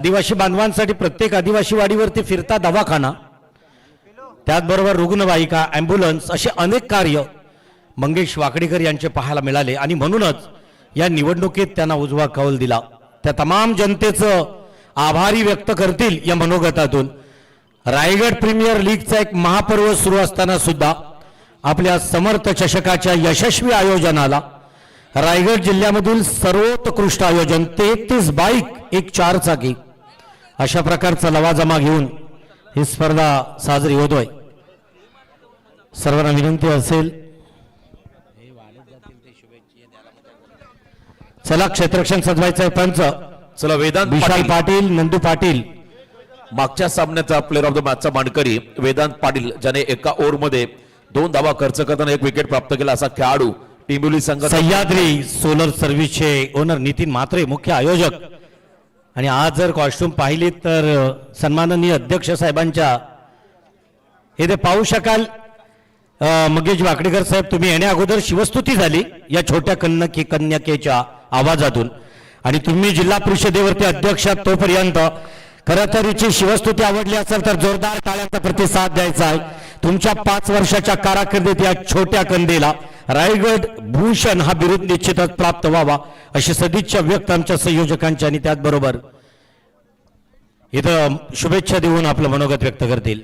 आदिवासी बांधवांसाठी प्रत्येक आदिवासी वाडीवरती फिरता दवाखाना, त्याचबरोबर रुग्णवाहिका, ॲम्ब्युलन्स असे अनेक कार्य मंगेश वाकडेकर यांचे पाहायला मिळाले आणि म्हणूनच या निवडणुकीत त्यांना उजवा कौल दिला। त्या तमाम जनतेचं आभारी व्यक्त करतील या मनोगतातून रायगड प्रीमियर लीगचा एक महापर्व सुरू असताना सुद्धा आपल्या समर्थ चषकाच्या यशस्वी आयोजनाला रायगड जिल्ह्यामधील सर्वोत्कृष्ट आयोजन 33 बाईक एक 4 चाकी अशा प्रकारचा लवाजमा घेऊन ही स्पर्धा साजरी होतोय। सर्वांना विनंती असेल, चला क्षेत्ररक्षण सजवायचं आहे पंच। चला वेदांत विशाल पाटील, नंदू पाटील। मागच्या सामन्याचा प्लेअर ऑफ द मॅचचा मानकरी वेदांत पाटील, ज्याने एका ओव्हरमध्ये 2 धावा खर्च करताना 1 विकेट प्राप्त केला असा खेळाडू टिंबोली संघ। सह्याद्री सोलर सर्व्हिसचे ओनर नितीन म्हात्रे मुख्य आयोजक। आणि आज जर कॉस्ट्यूम पाहिली तर सन्माननीय अध्यक्ष साहेबांच्या हे ते पाहू शकाल। मंगेश वाकडेकर साहेब, तुम्ही येण्या अगोदर शिवस्तुती झाली या छोट्या कन्यकेच्या आवाजातून आणि तुम्ही जिल्हा परिषदेवरती अध्यक्ष तोपर्यंत खरं तर हिची शिवस्तुती आवडली असेल तर जोरदार टाळ्यांचा प्रतिसाद द्यायचा आहे। तुमच्या 5 वर्षाच्या कारकिर्दीत या छोट्या कंदीला रायगड भूषण हा बिरुद निश्चितच प्राप्त व्हावा अशी सदिच्छा व्यक्त आमच्या संयोजकांच्या आणि त्याचबरोबर इथं शुभेच्छा देऊन आपलं मनोगत व्यक्त करतील।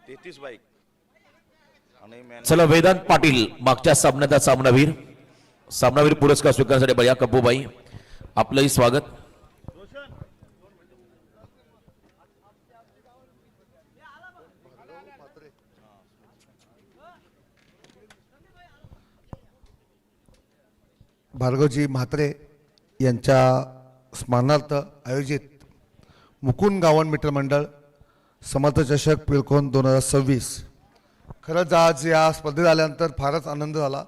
33 बाईक। चला वेदांत पाटील मागच्या सामन्याचा सामनावीर पुरस्कार स्वीकारण्यासाठी बया कप्पूबाई आपलंही स्वागत। भार्गवजी म्हात्रे यांच्या स्मरणार्थ आयोजित मुकुंद गावण मित्रमंडळ समर्थ चषक पिळकोन 2026। खरंच आज या स्पर्धेत आल्यानंतर फारच आनंद झाला।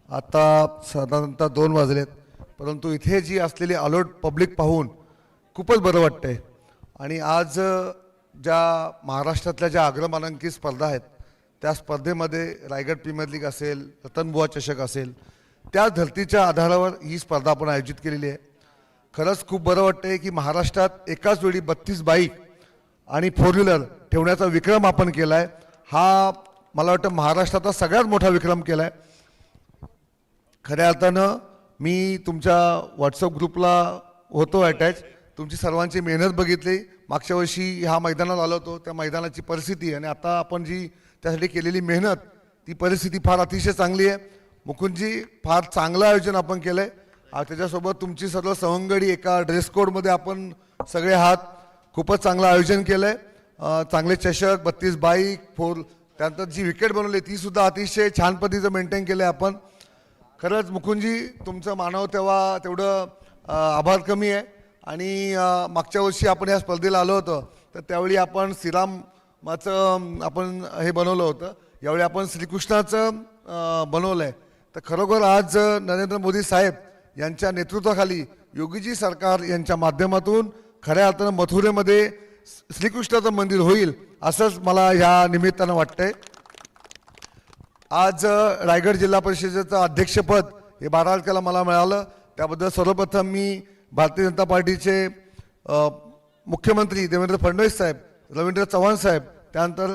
आता साधारणतः 2 वाजलेत, परंतु इथे जी असलेली अलॉट पब्लिक पाहून खूपच बरं वाटतंय। आणि आज ज्या महाराष्ट्रातल्या ज्या अग्रमानांकित स्पर्धा आहेत त्या स्पर्धेमध्ये रायगड प्रीमियर लीग असेल, रतनबुवा चषक असेल, त्या धर्तीच्या आधारावर ही स्पर्धा आपण आयोजित केलेली आहे। खरंच खूप बरं वाटतंय की महाराष्ट्रात एकाच वेळी 32 बाईक आणि 4 व्हीलर ठेवण्याचा विक्रम आपण केला आहे। हा मला वाटतं महाराष्ट्राचा सगळ्यात मोठा विक्रम केला आहे। खऱ्या अर्थानं मी तुमच्या व्हॉट्सअप ग्रुपला होतो अटॅच, तुमची सर्वांची मेहनत बघितली। मागच्या वर्षी ह्या मैदानात आलो होतो, त्या मैदानाची परिस्थिती आणि आता आपण जी त्यासाठी केलेली मेहनत, ती परिस्थिती फार अतिशय चांगली आहे। मुकुंदजी, फार चांगलं आयोजन आपण केलं आहे। त्याच्यासोबत तुमची सर्व सवंगडी एका ड्रेस कोडमध्ये आपण सगळे आहात, खूपच चांगलं आयोजन केलं आहे। चांगले चषक, 32 बाईक, 4, त्यानंतर जी विकेट बनवली ती सुद्धा अतिशय छान पद्धतीचं मेंटेन केलं आहे आपण। खरंच मुकुंदजी, तुमचं मानव तेवढं आभार कमी आहे। आणि मागच्या वर्षी आपण या स्पर्धेला आलो होतो तर त्यावेळी आपण श्रीरामाचं आपण हे बनवलं होतं, यावेळी आपण श्रीकृष्णाचं बनवलं आहे। तर खरोखर आज नरेंद्र मोदी साहेब यांच्या नेतृत्वाखाली योगीजी सरकार यांच्या माध्यमातून खऱ्या अर्थानं मथुरेमध्ये श्रीकृष्णाचं मंदिर होईल असंच मला ह्या निमित्तानं वाटतंय। आज रायगड जिल्हा परिषदेचं अध्यक्षपद हे 12 तारखेला मला मिळालं, त्याबद्दल सर्वप्रथम मी भारतीय जनता पार्टीचे मुख्यमंत्री देवेंद्र फडणवीस साहेब, रवींद्र चव्हाण साहेब, त्यानंतर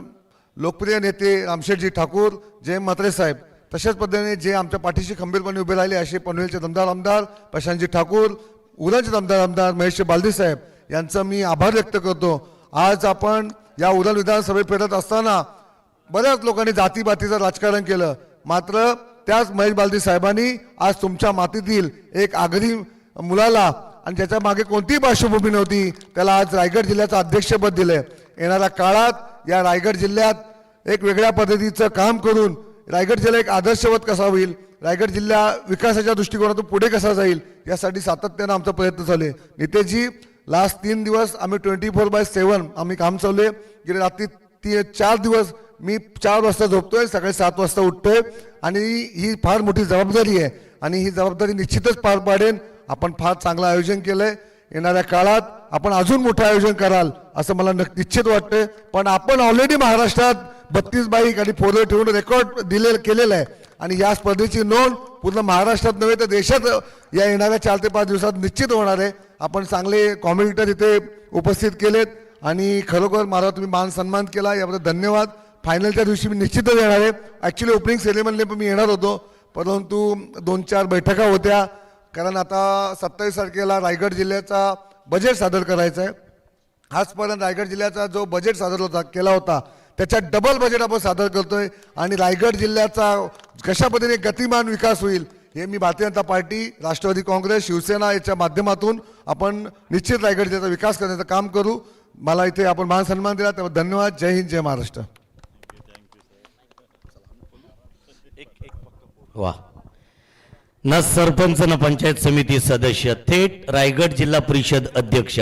लोकप्रिय नेते रामशेठजी ठाकूर, जयंत म्हात्रे साहेब, तशाच पद्धतीने जे आमच्या पाठीशी खंबीरपणे उभे राहिले असे पनवेलचे दमदार आमदार प्रशांतजी ठाकूर, उरणचे दमदार आमदार महेश बालदी साहेब यांचा मी आभार व्यक्त करतो। आज आपण या उरण विधानसभेत फिरत असताना बऱ्याच लोकांनी जातीपातीचं राजकारण केलं, मात्र त्याच महेश बालदी साहेबांनी आज तुमच्या मातीतील एक आगरी मुलाला आणि ज्याच्या मागे कोणतीही पार्श्वभूमी नव्हती त्याला आज रायगड जिल्ह्याचं अध्यक्षपद दिलं। येणाऱ्या काळात या रायगड जिल्ह्यात एक वेगळ्या पद्धतीचं काम करून रायगड जिल्हा एक आदर्शवत कसा होईल, रायगड जिल्हा विकासाच्या दृष्टिकोनातून पुढे कसा जाईल यासाठी सातत्यानं आमचा प्रयत्न चालू आहे। नितेशजी, लास्ट 3 दिवस आम्ही 24/7 आम्ही काम चालू आहे। गेले रात्री 4 दिवस मी 4 वाजता झोपतोय, सकाळी 7 वाजता उठतोय आणि ही फार मोठी जबाबदारी आहे आणि ही जबाबदारी निश्चितच पार पाडेन। आपण फार चांगलं आयोजन केलंय, येणाऱ्या काळात आपण अजून मोठं आयोजन कराल असं मला निश्चित वाटतंय। पण आपण ऑलरेडी महाराष्ट्रात 32 बाईक आणि फोर ठेवून रेकॉर्ड केलेलं आहे आणि या स्पर्धेची नोंद पूर्ण महाराष्ट्रात नव्हे तर देशात या येणाऱ्या 4 ते 5 दिवसात निश्चित होणार आहे. आपण चांगले कॉमेंटेटर इथे उपस्थित केलेत आणि खरोखर मला तुम्ही मान सन्मान केला, याबद्दल धन्यवाद. फायनलच्या दिवशी मी निश्चितच येणार आहे. ॲक्च्युली ओपनिंग सेरेमनीला पण मी येणार होतो, परंतु 2-4 बैठका होत्या, कारण आता 27 तारखेला रायगड जिल्ह्याचा बजेट सादर करायचा आहे. आजपर्यंत रायगड जिल्ह्याचा जो बजेट सादर केला होता त्याच्या डबल बजेट आपण सादर करतोय आणि रायगड जिल्ह्याचा कशा पद्धतीने गतिमान विकास होईल हे मी भारतीय जनता पार्टी, राष्ट्रवादी काँग्रेस, शिवसेना याच्या माध्यमातून आपण निश्चित रायगड जिल्ह्याचा विकास करण्याचं काम करू. मला इथे आपण मान सन्मान दिला त्याबद्दल धन्यवाद. जय हिंद, जय महाराष्ट्र. वा, न सरपंच न पंचायत समिती सदस्य, थेट रायगड जिल्हा परिषद अध्यक्ष,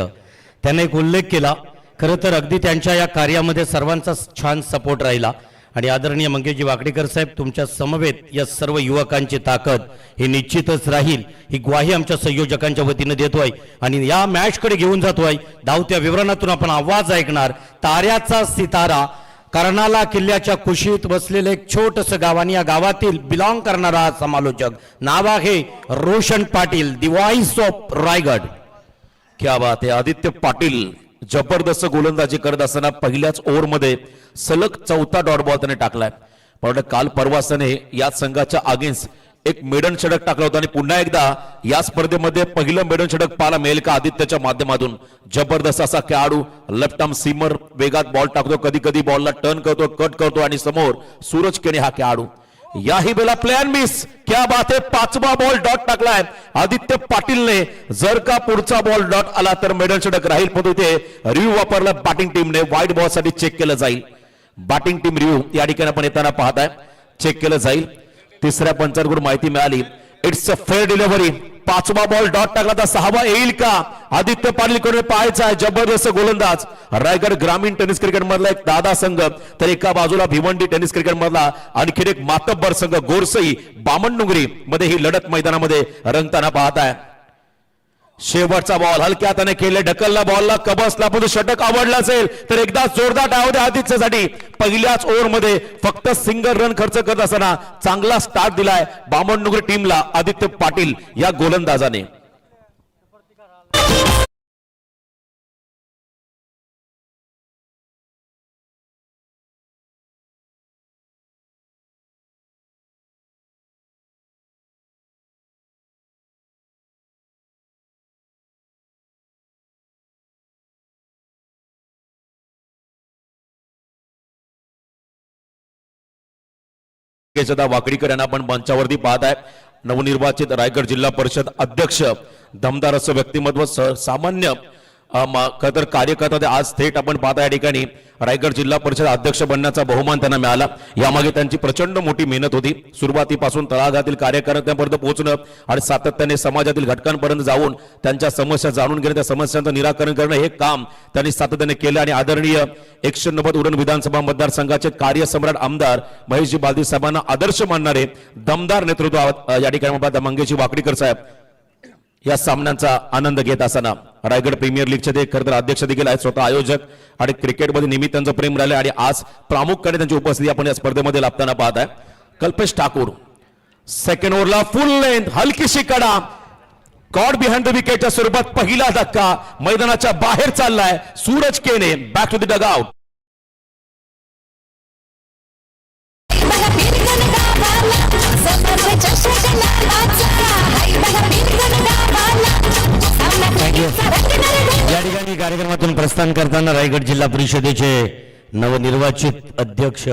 त्याने एक उल्लेख केला. खरं तर अगदी त्यांच्या या कार्यामध्ये सर्वांचा छान सपोर्ट राहिला आणि आदरणीय मंगेशजी वाकडेकर साहेब, तुमच्या समवेत या सर्व युवकांची ताकद ही निश्चितच राहील, ही ग्वाही आमच्या संयोजकांच्या वतीनं देतोय आणि या मॅचकडे घेऊन जातोय. धावत्या विवरणातून आपण आवाज ऐकणार, ताऱ्याचा सितारा. कर्नाला किल्ल्याच्या कुशीत बसलेले एक छोटंसं गाव आणि या गावातील बिलॉंग करणारा हा समालोचक, नाव आहे Roshan Patil, the voice of Raigad. क्या बात आहे. आदित्य पाटील जबरदस्त गोलंदाजी करत असताना पहिल्याच ओव्हरमध्ये सलग 4था डॉट बॉल त्याने टाकलाय. पण काल परवा त्याने या संघाच्या अगेन्स्ट एक मेडन षटक टाकलं होतं आणि पुन्हा एकदा या स्पर्धेमध्ये पहिलं मेडन षटक पाहायला मिळेल का आदित्यच्या माध्यमातून. जबरदस्त असा खेळाडू, लेफ्ट आर्म सीमर, वेगात बॉल टाकतो, कधी कधी बॉलला टर्न करतो, कट करतो आणि समोर सूरज केने हा खेळाडू. याही वेळेला प्लॅन मिस. क्या बात आहे. 5वा बॉल डॉट टाकलाय आदित्य पाटीलने. जर का पुढचा बॉल डॉट आला तर मेडन षटक राहील, पण इथे रिव्ह्यू वापरला बॅटिंग टीमने. व्हाईट बॉल साठी चेक केलं जाईल. बॅटिंग टीम रिव्ह्यू या ठिकाणी आपण येताना पाहताय, चेक केलं जाईल. तिसऱ्या पंचांकडून माहिती मिळाली, इट्स अ फेअर डिलिव्हरी. 5वा बॉल डॉट टाकला तर 6वा येईल का आदित्य पाटील कडे पाहायचा आहे. जबरदस्त गोलंदाज. रायगड ग्रामीण टेनिस क्रिकेट मधला एक दादा संघ, तर एका बाजूला भिवंडी टेनिस क्रिकेट मधला आणखी एक मातब्बर संघ गोरसई बामणडुंगरी मध्ये ही लढत मैदानामध्ये रंगताना पाहताय. शेवटचा बॉल हलक्या हाताने केले, ढकलला बॉलला, कबसला, पण षटक आवडला असेल तर एकदा जोरदार डाव द्या आदित्यसाठी. पहिल्याच ओव्हरमध्ये फक्त सिंगल रन खर्च करत असताना चांगला स्टार्ट दिलाय बामणडुंगरी टीमला आदित्य पाटील या गोलंदाजाने. वाकडीकर यांना आपण मंचावरती पाहत आहे. नवनिर्वाचित रायगड जिल्हा परिषद अध्यक्ष, दमदार असं व्यक्तिमत्व, सामान्य खतर कार्यकर्ता. आज थेट आपण पाहता या ठिकाणी रायगड जिल्हा परिषद अध्यक्ष बनण्याचा बहुमान त्यांना मिळाला. यामागे त्यांची प्रचंड मोठी मेहनत होती. सुरुवातीपासून तळागाळातील कार्यकर्त्यांपर्यंत पोहोचणं आणि सातत्याने समाजातील घटकांपर्यंत जाऊन त्यांच्या समस्या जाणून घेणं, त्या समस्यांचं निराकरण करणं, हे काम त्यांनी सातत्याने केलं. आणि आदरणीय 190 उरण विधानसभा मतदारसंघाचे कार्यसम्राट आमदार महेशजी बालदी साहेबांना आदर्श मानणारे दमदार नेतृत्व या ठिकाणी मंगेशजी वाकडीकर साहेब या सामन्यांचा आनंद घेत असताना रायगड प्रीमियर लीगचे ते खरं तर अध्यक्ष देखील आहेत, स्वतः आयोजक, आणि क्रिकेटमध्ये नेहमी त्यांचं प्रेम राहिले आणि आज प्रामुख्याने त्यांची उपस्थिती आपण या स्पर्धेमध्ये लाभताना पाहत आहे. कल्पेश ठाकूर सेकंड ओव्हरला फुल लेंथ, हलकीशी कडा, कॉड बिहाइंड द विकेटच्या स्वरूपात पहिला धक्का, मैदानाच्या बाहेर चाललाय Suraj Kene. Back to the dugout. या ठिकाणी कार्यक्रमातून प्रस्थान करताना रायगड जिल्हा परिषदेचे नवनिर्वाचित अध्यक्ष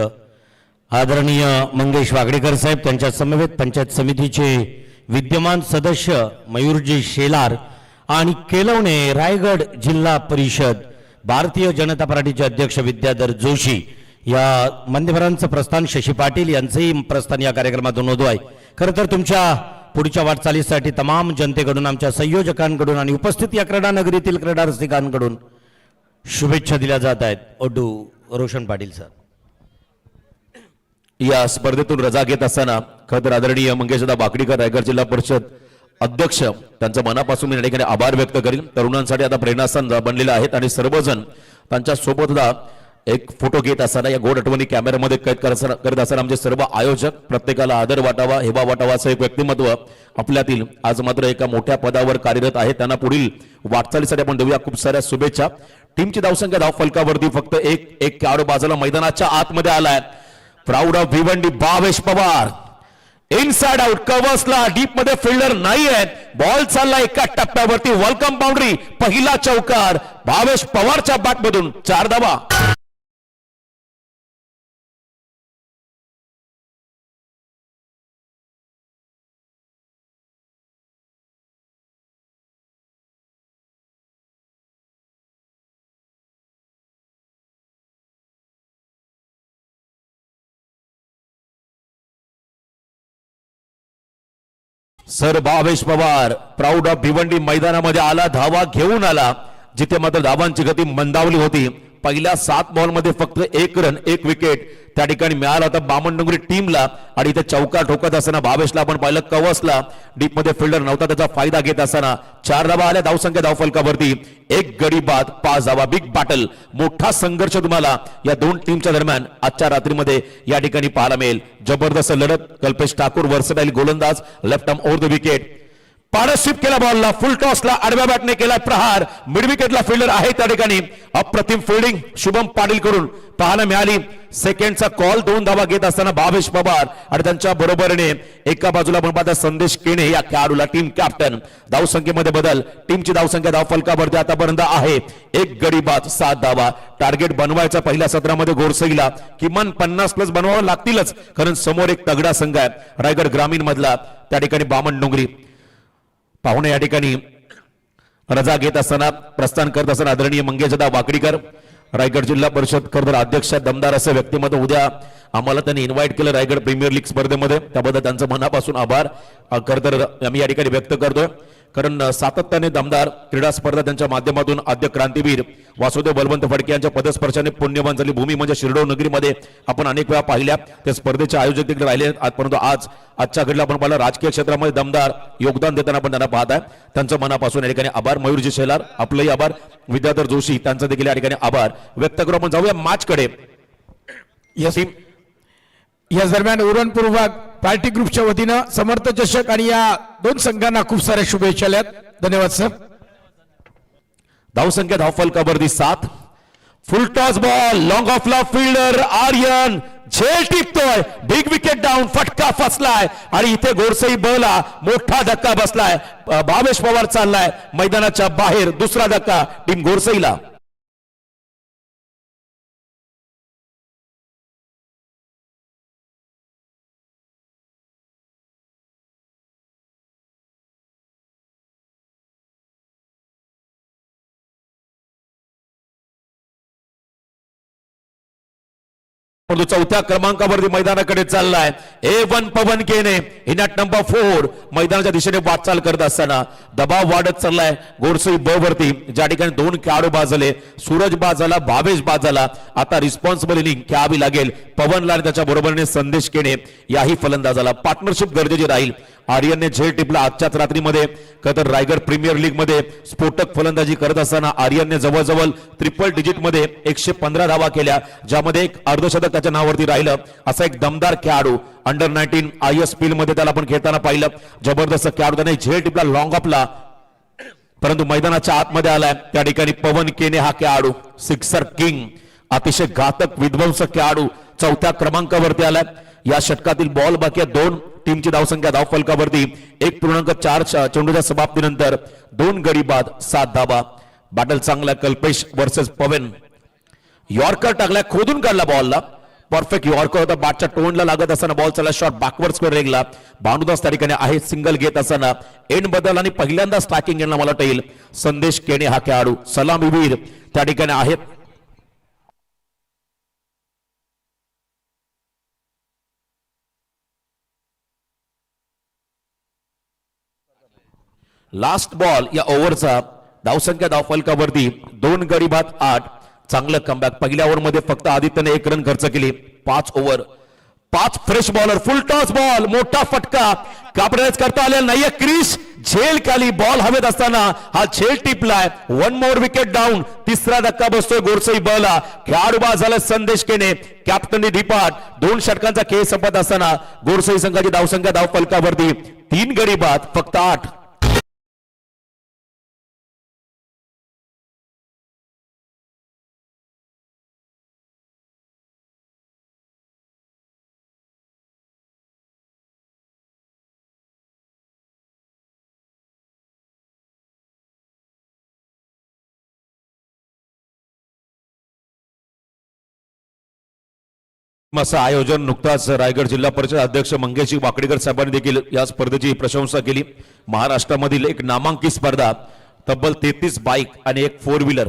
आदरणीय मंगेश वागडेकर साहेब, त्यांच्या समवेत पंचायत समितीचे विद्यमान सदस्य मयूरजी शेलार आणि केलवणे रायगड जिल्हा परिषद भारतीय जनता पार्टीचे अध्यक्ष विद्याधर जोशी, या मान्यवरांचं प्रस्थान, शशी पाटील यांचंही प्रस्थान या कार्यक्रमातून होतो आहे. खरं तर तुमच्या पुढच्या वाटचालीसाठी तमाम जनतेकडून, आमच्या संयोजकांकडून आणि उपस्थित या क्रीडा नगरीतील क्रीडा रसिकांकडून शुभेच्छा दिल्या जात आहेत. ओडू रोशन पाटील सर. या स्पर्धेतून रजा घेत असताना खरं तर आदरणीय मंगेशदा बाकडीकर रायगड जिल्हा परिषद अध्यक्ष, त्यांच्या मनापासून मी या ठिकाणी आभार व्यक्त करेन. तरुणांसाठी आता प्रेरणास्थान बनलेले आहेत आणि सर्वजण त्यांच्या सोबत एक फोटो घेत असताना या गोड आठवणी कॅमेऱ्यामध्ये कैद करत असताना आमचे सर्व आयोजक, प्रत्येकाला आदर वाटावा, हेवा वाटावा असं एक व्यक्तिमत्व आपल्यातील आज मात्र एका मोठ्या पदावर कार्यरत आहे. त्यांना पुढील वाटचालीसाठी आपण देऊया खूप साऱ्या शुभेच्छा. टीमची धावसंख्या धावफलकावरती फक्त एक खेळाडू बाजूला मैदानाच्या आतमध्ये आलाय. Proud of Bhiwandi Bhavesh Pawar. Inside out कव्हर्सला डीप मध्ये फिल्डर नाही आहे. बॉल चालला एका टप्प्यावरती, वेलकम बाउंड्री, पहिला चौकार भावेश पवारच्या बॅटमधून 4 धावा. Sir Bhavesh Pawar proud of Bhiwandi मैदानामध्ये आला, धावा घेऊन आला, जिथे मात्र धावांची गती मंदावली होती. पहिल्या 7 बॉलमध्ये फक्त 1 रन 1 विकेट त्या ठिकाणी मिळाला होता बामणडोंगरी टीमला. आणि इथे चौकार ठोकत असताना भावेशला आपण पाहिलं, कवसला डीप मध्ये फिल्डर नव्हता, त्याचा फायदा घेत असताना 4 धावा आल्या. धावसंख्या धावफलकावरती 1 गडी बाद 5 धावा. बिग बॅटल, मोठा संघर्ष तुम्हाला या दोन टीमच्या दरम्यान आजच्या रात्रीमध्ये या ठिकाणी पाहायला मिळेल. जबरदस्त लढत. कल्पेश ठाकूर वर्सटाईल गोलंदाज, left arm over the wicket. Partnership केला बॉलला, फुल टॉसला आडव्या बॅटने केला प्रहार. मिड विकेटला फिल्डर आहे त्या ठिकाणी. अप्रतिम फिल्डिंग शुभम पाटील कडून पाहायला मिळाली. सेकंडचा कॉल, 2 धावा घेत असताना भावेश पवार आणि त्यांच्या बरोबरीने एका बाजूला आपण पाहता संदेश केणे या खेळाडूला टीम कॅप्टन. धावसंख्येमध्ये बदल. टीमची धावसंख्या धावफलकावरती आतापर्यंत आहे 1 गडी बाद 7 धावा. टार्गेट बनवायचा पहिल्या सत्रामध्ये गोरसईला किमान 50+ बनवावं लागतीलच, कारण समोर एक तगडा संघ आहे रायगड ग्रामीण मधला, त्या ठिकाणी बामणडोंगरी. पाहुणे या ठिकाणी रजा घेत असताना प्रस्थान करत असताना आदरणीय मंगेशदा वाकडीकर, रायगड जिल्हा परिषद खरतर अध्यक्ष, दमदार असं व्यक्तिमत्व. उद्या आम्हाला त्यांनी इन्व्हाइट केलं रायगड प्रीमियर लीग स्पर्धेमध्ये, त्याबद्दल त्यांचं मनापासून आभार खरतर आम्ही या ठिकाणी व्यक्त करतोय. कारण सातत्याने दमदार क्रीडा स्पर्धा त्यांच्या माध्यमातून आद्य क्रांतीवीर वासुदेव बलवंत फडके यांच्या पदस्पर्शाने पुण्यवान झाली भूमी म्हणजे शिरडोळ नगरीमध्ये आपण अनेक वेळा पाहिल्या. त्या स्पर्धेचे आयोजक देखील राहिले परंतु आजच्या घडीला आपण पाहिलं राजकीय क्षेत्रामध्ये दमदार योगदान देताना आपण त्यांना पाहत आहे. त्यांचं मनापासून या ठिकाणी आभार. मयूरजी शेलार आपलंही आभार. विद्याधर जोशी त्यांचा देखील या ठिकाणी आभार व्यक्त करू. आपण जाऊया मॅचकडे. याच दरम्यान उरणपूर विभाग पार्टी ग्रुपच्या वतीनं समर्थ चषक आणि या दोन संघांना खूप साऱ्या शुभेच्छा आल्यात. धन्यवाद सर. धावसंख्या धावफलकावरती 7. फुल टॉस बॉल, लॉंग ऑफला फिल्डर आर्यन झेल टिपतोय. बिग विकेट डाऊन, फटका फसलाय आणि इथे गोरसई बॉलला मोठा धक्का बसलाय. भावेश पवार चाललाय मैदानाच्या बाहेर. दुसरा धक्का टीम गोरसईला. चौथ्या क्रमांकावरती मैदानाकडे चाललाय A1 पवन केने. इनॅट नंबर 4 मैदानाच्या दिशेने वाटचाल करत असताना दबाव वाढत चाललाय गोरसई ब वरती, ज्या ठिकाणी 2 खेळाडू बाद झाले. सूरज बाद झाला, भावेश बाद झाला. आता रिस्पॉन्सिबल इनिंग खेळावी लागेल पवनला आणि त्याच्या बरोबरीने संदेश केणे याही फलंदाजाला. पार्टनरशिप गरजेची राहील. आर्यनने झेल टिपला आजच्याच रात्रीमध्ये. तर रायगड प्रीमियर लीग मध्ये स्फोटक फलंदाजी करत असताना आर्यनने जवळजवळ ट्रिपल डिजिट मध्ये 115 धावा केल्या, ज्यामध्ये एक अर्धशतक त्याच्या नावावरती राहिलं. असा एक दमदार खेळाडू अंडर 19 ISPL मध्ये त्याला आपण खेळताना पाहिलं. जबरदस्त खेळाडू. त्याने झेल टिपला, लॉंग ऑफला, परंतु मैदानाच्या आतमध्ये आलाय. त्या ठिकाणी पवन केने हा खेळाडू सिक्सर किंग, अतिशय घातक विध्वंसक खेळाडू चौथ्या क्रमांकावरती आलाय. या षटकातील बॉल बाकी 2. टीमची धावसंख्या धावफलकावरती 1.4 चेंडूच्या समाप्तीनंतर 2 गडी बाद 7 धावा. बॅटल चांगला. कल्पेश वर्सेस पवन. यॉर्कर टाकलाय, खोदून काढला बॉलला. परफेक्ट यॉर्कर होता. बॅटच्या टोनला लागत असताना बॉल चला shot backward square Regala. Bhanudas त्या ठिकाणी आहे सिंगल घेत असताना एंड बदल आणि पहिल्यांदा स्ट्रायकिंग यांना मला वाटेल संदेश केणे हा खेळाडू सलामीवीर त्या ठिकाणी आहेत. लास्ट बॉल या ओव्हरचा. धावसंख्या धावफलकावरती 2 गडी बाद 8. चांगलं कमबॅक. पहिल्या ओव्हरमध्ये फक्त आदित्यने 1 रन खर्च केली. 5 ओव्हर 5 फ्रेश बॉलर. फुल टॉस बॉल, मोठा फटका. कापडाच करता आलेला नाहीये. क्रिस झेल खाली बॉल हवेत असताना हा झेल टिपलाय. One more wicket down. तिसरा धक्का बसतोय गोरसई बला. खेळाडू बाद झाला संदेश केने. कॅप्टननी धिपाट. 2 षटकांचा खेळ संपत असताना गोरसई संघाची धावसंख्या धाव फलकावरती 3 गडी बाद फक्त 8. असं आयोजन नुकताच रायगड जिल्हा परिषद अध्यक्ष मंगेशजी वाकडेकर साहेबांनी देखील या स्पर्धेची प्रशंसा केली. महाराष्ट्रामधील एक नामांकित स्पर्धा, तब्बल 33 बाईक आणि एक 4 व्हीलर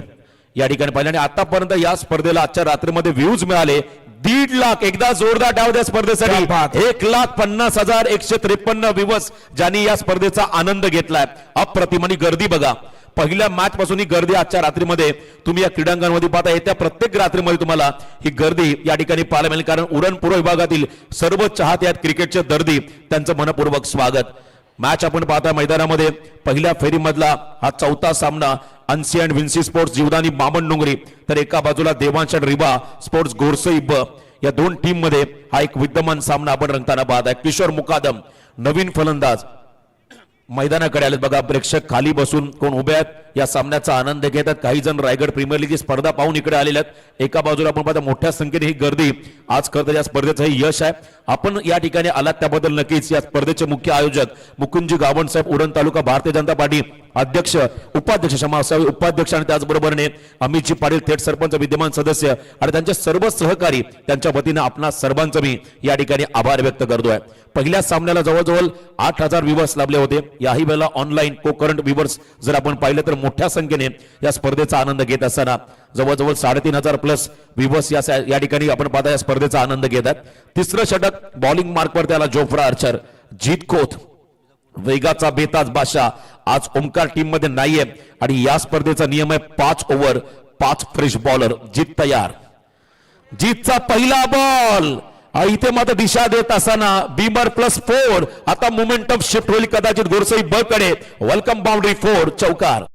या ठिकाणी पाहिलं आणि आतापर्यंत या स्पर्धेला आजच्या रात्रीमध्ये व्ह्यूज मिळाले 1.5 लाख. एकदा जोरदार डाव द्या स्पर्धेसाठी. 1,50,153 व्ह्यूअर्स ज्यांनी या स्पर्धेचा आनंद घेतलाय. अप्रतिम आणि गर्दी बघा. पहिल्या मॅच पासून ही गर्दी आजच्या रात्रीमध्ये तुम्ही या क्रीडांगणामध्ये पाहता. येत्या प्रत्येक रात्रीमध्ये तुम्हाला ही गर्दी या ठिकाणी पाहायला मिळेल, कारण उरण पूर्व विभागातील सर्व चाहते आहेत क्रिकेटचे दर्दी, त्यांचं मनपूर्वक स्वागत. मॅच आपण पाहता मैदानामध्ये पहिल्या फेरीमधला हा 4था सामना अन्सी अँड विन्सी स्पोर्ट्स जीवदानी बामण डोंगरी, तर एका बाजूला देवांश अँड रिबा स्पोर्ट्स गोरसई ब, या 2 टीम मध्ये हा एक विद्यमान सामना आपण रंगताना पाहत आहे. किशोर मुकादम नवीन फलंदाज मैदानाकडे आलेत बघा. प्रेक्षक खाली बसून कोण उभे आहेत या सामन्याचा आनंद घेतात. काही जण रायगड प्रीमियर लीगची स्पर्धा पाहून इकडे आलेले आहेत. एका बाजूला आपण पाहता मोठ्या संख्येने ही गर्दी. आज खरं तर या स्पर्धेचं हे यश आहे. आपण या ठिकाणी आलात त्याबद्दल नक्कीच. या स्पर्धेचे मुख्य आयोजक मुकुंदजी गावण साहेब, उरण तालुका भारतीय जनता पार्टी अध्यक्ष, उपाध्यक्ष क्षमा असावे उपाध्यक्ष, आणि त्याचबरोबरने अमितजी पाटील थेट सरपंच विद्यमान सदस्य आणि त्यांचे सर्व सहकारी, त्यांच्या वतीनं आपणा सर्वांचं मी या ठिकाणी आभार व्यक्त करतोय. पहिल्या सामन्याला जवळजवळ 8,000 व्ह्यूअर्स लाभले होते. याही वेळेला ऑनलाईन को करंट व्ह्यूअर्स जर आपण पाहिलं तर मोठ्या संख्येने या स्पर्धेचा आनंद घेत असताना जवळजवळ 3,500 प्लस व्ह्यूअर्स या ठिकाणी आपण पाहता या स्पर्धेचा आनंद घेतात. तिसरं षटक बॉलिंग मार्कवर त्याला जोफ्रा आर्चर, जीत खोत वेगाचा बेताज बादशाह आज ओमकार टीम मध्ये नाहीये आणि या स्पर्धेचा नियम आहे 5 ओव्हर 5 फ्रेश बॉलर. जीत तयार. जीतचा पहिला बॉल इथे मात्र दिशा देत असताना बीमर +4. आता मोमेंटम शिफ्ट होईल कदाचित गोरसई ब कडे. वेलकम बाउंड्री 4 चौकार.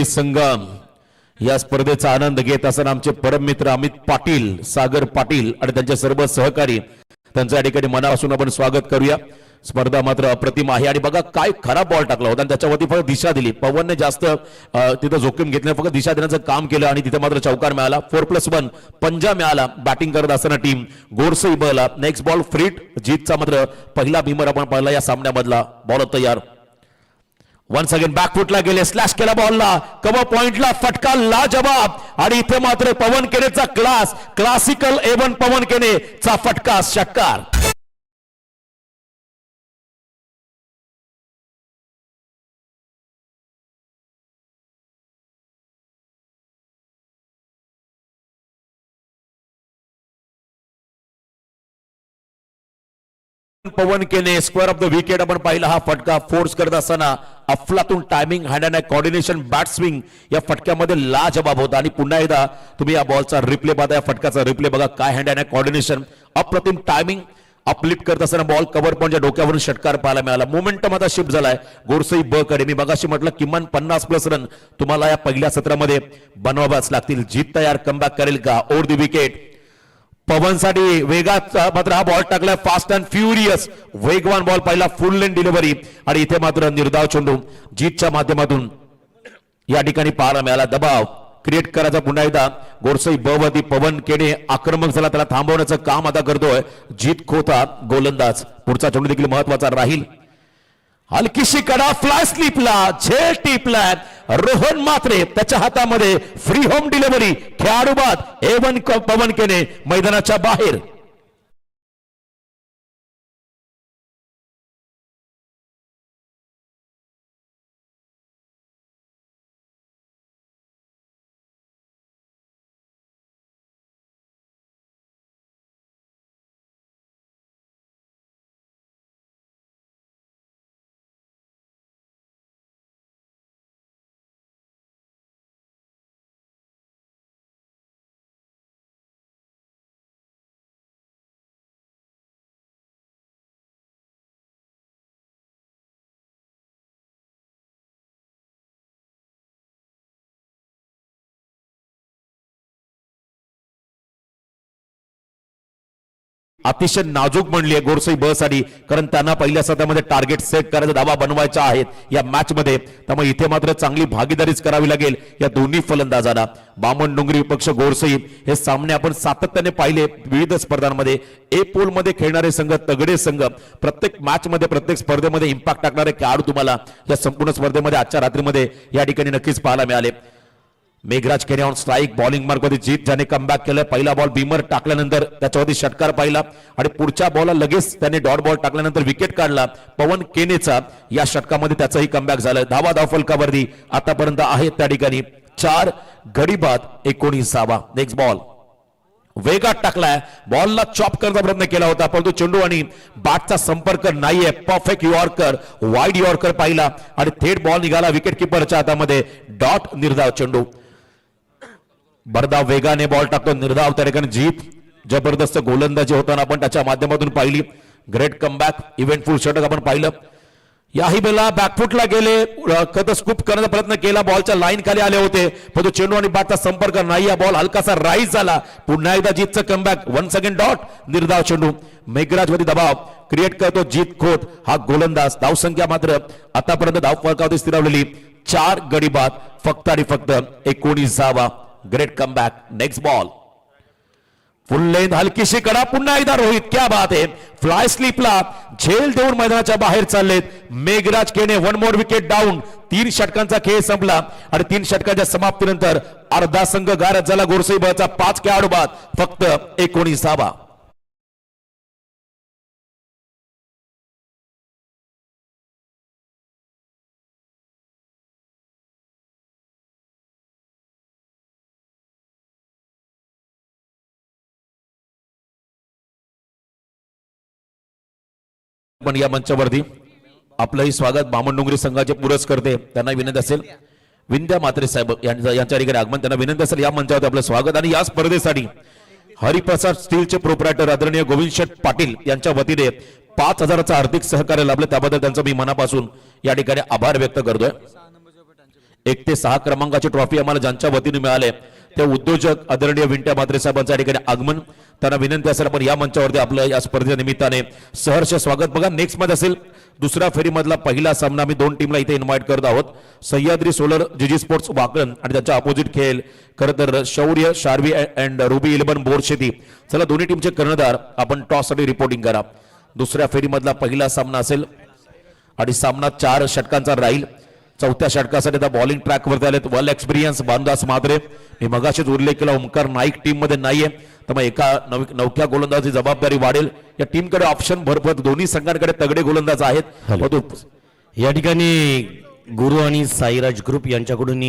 संगम या स्पर्धेचा आनंद घेत असताना आमचे परम मित्र अमित पाटील, सागर पाटील आणि त्यांचे सर्व सहकारी, त्यांच्या या ठिकाणी मनापासून आपण स्वागत करूया. स्पर्धा मात्र अप्रतिम आहे आणि बघा काय खराब बॉल टाकला होता आणि त्याच्यावरती फक्त दिशा दिली. पवनने जास्त तिथं जोखीम घेतली, फक्त दिशा देण्याचं काम केलं आणि तिथे मात्र चौकार मिळाला. 4+1 पंजा मिळाला. बॅटिंग करत असताना टीम गोरसई बला. Next ball फ्रीट. जीतचा मात्र पहिला भीमर आपण पाहिला या सामन्यामधला. बॉल तयार. वन्स अगेन बॅकफुटला गेले, स्लॅश केला बॉलला, कव्हर पॉइंटला फटका लाजवाब आणि इथे मात्र पवन केनेचा क्लासिकल A1 पवन केनेचा फटका षटकार. पवन केने स्क्वेअर ऑफ द विकेट आपण पाहिला. हा फटका फोर्स करत असताना अफलातून timing, hand and coordination, bat swing या फटक्यामध्ये लाजवाब होता. आणि पुन्हा एकदा तुम्ही या बॉलचा रिप्ले पाहता, या फटक्याचा रिप्ले बघा. काय हँड अँड कॉर्डिनेशन, अप्रतिम टायमिंग. अपलिफ्ट करत असताना बॉल कव्हर पॉइंटच्या डोक्यावरून षटकार पाहायला मिळाला. मोमेंटम आता शिफ्ट झालाय गोरसई ब कडे. मी बघाशी म्हटलं किमान 50+ रन तुम्हाला या पहिल्या सत्रामध्ये बनवाव्याच लागतील. जीत तयार कमबॅक करेल का? Over the wicket. पवनसाठी वेगात मात्र हा बॉल टाकलाय. फास्ट अँड फ्युरियस वेगवान बॉल पाहिला. फुल लेन डिलिव्हरी आणि इथे मात्र निर्धाव चेंडू जीतच्या माध्यमातून या ठिकाणी पाहायला मिळाला. दबाव क्रिएट करायचा पुन्हा एकदा गोरसई ब वरती. पवन केने आक्रमक झाला, त्याला थांबवण्याचं काम आता करतोय जीत खोता गोलंदाज. पुढचा चेंडू देखील महत्वाचा राहील. हलकीशी कडा फ्लाय स्लिपला झेल टिपलाय. रोहन मात्रे त्याच्या हातामध्ये फ्री होम डिलिव्हरी. खेळाडू बाद A1 पवन केने मैदानाच्या बाहेर. अतिशय नाजूक म्हणली आहे गोरसई ब साठी, कारण त्यांना पहिल्या सत्रामध्ये टार्गेट सेट करायचा, धावा बनवायचा आहेत या मॅच मध्ये. त्यामुळे इथे मात्र चांगली भागीदारीच करावी लागेल या दोन्ही फलंदाजांना. बामण डोंगरी विपक्ष गोरसई हे सामने आपण सातत्याने पाहिले विविध स्पर्धांमध्ये. ए पोल मध्ये खेळणारे संघ, तगडे संघ, प्रत्येक मॅच मध्ये प्रत्येक स्पर्धेमध्ये इम्पॅक्ट टाकणारे खेळाडू तुम्हाला या संपूर्ण स्पर्धेमध्ये आजच्या रात्रीमध्ये या ठिकाणी नक्कीच पाहायला मिळाले. मेघराज केने ऑन स्ट्राईक, बॉलिंग मार्कमध्ये जीत ज्याने कमबॅक केलं. पहिला बॉल बीमर टाकल्यानंतर त्याच्यावरती षटकार पाहिला आणि पुढच्या बॉलला लगेच त्याने डॉट बॉल टाकल्यानंतर विकेट काढला पवन केनेचा. या षटकामध्ये त्याचंही कमबॅक झालं. धाव फलकावरती आतापर्यंत आहेत त्या ठिकाणी 4 गडी बाद 19. नेक्स्ट बॉल वेगात टाकलाय, बॉलला चॉप करण्याचा प्रयत्न केला होता परंतु चेंडू आणि बॅटचा संपर्क नाहीये. परफेक्ट यॉर्कर, वाईड यॉर्कर पाहिला आणि थेट बॉल निघाला विकेट किपरच्या हातामध्ये. डॉट निर्धाव चेंडू. भरधाव वेगाने बॉल टाकतो निर्धाव. त्या ठिकाणी जीत जबरदस्त गोलंदाजी होताना आपण त्याच्या माध्यमातून पाहिली. ग्रेट कमबॅक, इव्हेंटफुल षटक आपण पाहिलं. याही बेला बॅकफुटला गेले, स्कूप करण्याचा प्रयत्न केला, बॉलच्या लाईन खाली आले होते परंतु चेंडू आणि बॅटचा संपर्क नाही. बॉल हलकासा राईज झाला. पुन्हा एकदा जीतचं कमबॅक, वन्स अगेन डॉट निर्धाव चेंडू. मेघराज वरती दबाव क्रिएट करतो जीत खोत हा गोलंदाज. धावसंख्या मात्र आतापर्यंत धाव फलकावरती स्थिरावलेली 4 गडी बाद फक्त आणि फक्त 19. Great comeback. Next ball full length, हलकीशी कडा, पुन्हा एकदा रोहित. क्या बात आहे, फ्लाय स्लिपला झेल देऊन मैदानाच्या बाहेर चाललेत मेघराज केने. 1 मोर विकेट डाऊन. 3 षटकांचा खेळ संपला आणि 3 षटकांच्या समाप्तीनंतर अर्धा संघ गारद झाला. गोरसई बचा 5 खेळाडू बाद फक्त 19. पण या मंचावरती आपलंही स्वागत. बामण डोंगरी संघाचे पुरस्कर्ते त्यांना विनंती असेल, विंध्या मात्रे साहेब यांच्या ठिकाणी आगमन, त्यांना विनंती असेल या मंचावरती आपलं स्वागत. आणि या स्पर्धेसाठी हरिप्रसाद स्टीलचे प्रोप्रायटर आदरणीय गोविंद शेठ पाटील यांच्या वतीने 5,000चं आर्थिक सहकार्य लाभलं, त्याबद्दल त्यांचं मी मनापासून या ठिकाणी आभार व्यक्त करतोय. 1 ते 6 क्रमांकाची ट्रॉफी आम्हाला ज्यांच्या वतीने मिळाले ते उद्योजक आदरणीय विंट्या मात्रे साहेबांच्या या ठिकाणी आगमन. त्यांना विनंती असेल आपण या मंचावरती आपलं या स्पर्धेच्या निमित्ताने सहर्ष स्वागत. बघा नेक्स्ट मॅच असेल दुसऱ्या फेरीमधला पहिला सामना. आम्ही 2 टीमला इथे इन्व्हाइट करत आहोत. सह्याद्री सोलर जीजी स्पोर्ट्स वाकण आणि त्याच्या अपोजिट खेळ खरं तर शौर्य शार्वी अँड रुबी 11 बोरशेती. चला दोन्ही टीमचे कर्णधार आपण टॉस साठी रिपोर्टिंग करा. दुसऱ्या फेरीमधला पहिला सामना असेल आणि सामना 4 षटकांचा राहील. चौथ्या षटकासाठी आता बॉलिंग ट्रॅकवरती आलेत वेल एक्सपिरियन्स भानुदास म्हात्रे. मी मगाशीच उल्लेख केला ओमकार नाईक टीम मध्ये नाहीये, त्यामुळे एका नवख्या गोलंदाजाची जबाबदारी वाढेल. या टीमकडे ऑप्शन भरपूर, दोन्ही संघांकडे तगडे गोलंदाज आहेत. या ठिकाणी गुरु आणि साईराज ग्रुप यांच्याकडून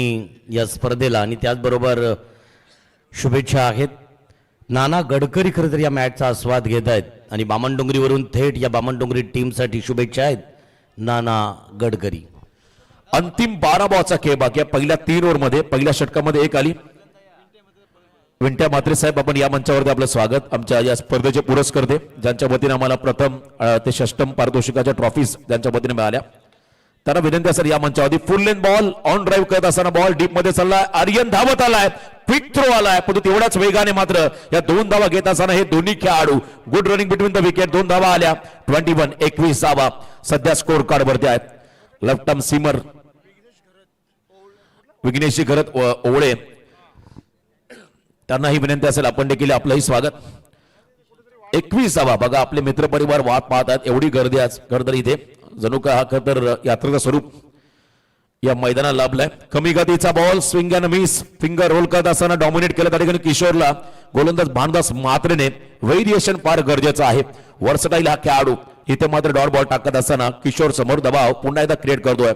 या स्पर्धेला आणि त्याचबरोबर शुभेच्छा आहेत. नाना गडकरी खरं तर या मॅचचा आस्वाद घेत आहेत आणि बामणडोंगरीवरून थेट या बामणडोंगरी टीमसाठी शुभेच्छा आहेत नाना गडकरी. अंतिम 12 बॉलचा खेळ बाकी आहे. पहिल्या 3 ओव्हरमध्ये पहिल्या षटकामध्ये 1 आली. विंट्या मात्रे साहेब आपण या मंचावरती आपलं स्वागत. आमच्या या स्पर्धेचे पुरस्कर्ते ज्यांच्या वतीने आम्हाला प्रथम ते षष्टम पारितोषिकाच्या ट्रॉफीज ज्यांच्या वतीने मिळाल्या त्यांना विनंती असेल या मंचावरती. Full length ball on drive करत असताना बॉल डीप मध्ये चाललाय. आर्यन धावत आलाय, क्विक थ्रो आलाय परंतु तेवढ्याच वेगाने मात्र या 2 धावा घेत असताना हे दोन्ही खेळाडू good running between the wicket. 2 धावा आल्या. 21 सध्या स्कोर कार्ड वरती आहेत. लेफ्ट आर्म सीमर विघ्नेशी घरत ओवळे त्यांनाही विनंती असेल आपण देखील आपलंही स्वागत. 21 बघा आपले मित्रपरिवार वाट पाहत आहेत. एवढी गर्दी आज खरं तर इथे जणू का हा खरं तर यात्रेचं स्वरूप या मैदानाला लाभलाय. कमी गतीचा ball swing and miss, finger roll करत असताना डॉमिनेट केलं त्या ठिकाणी किशोरला. गोलंदाज भानुदास म्हात्रेने व्हेरिएशन फार गरजेचं आहे. वर्सटाईल हा खेळाडू इथे मात्र डॉट बॉल टाकत असताना किशोर समोर दबाव पुन्हा एकदा क्रिएट करतोय.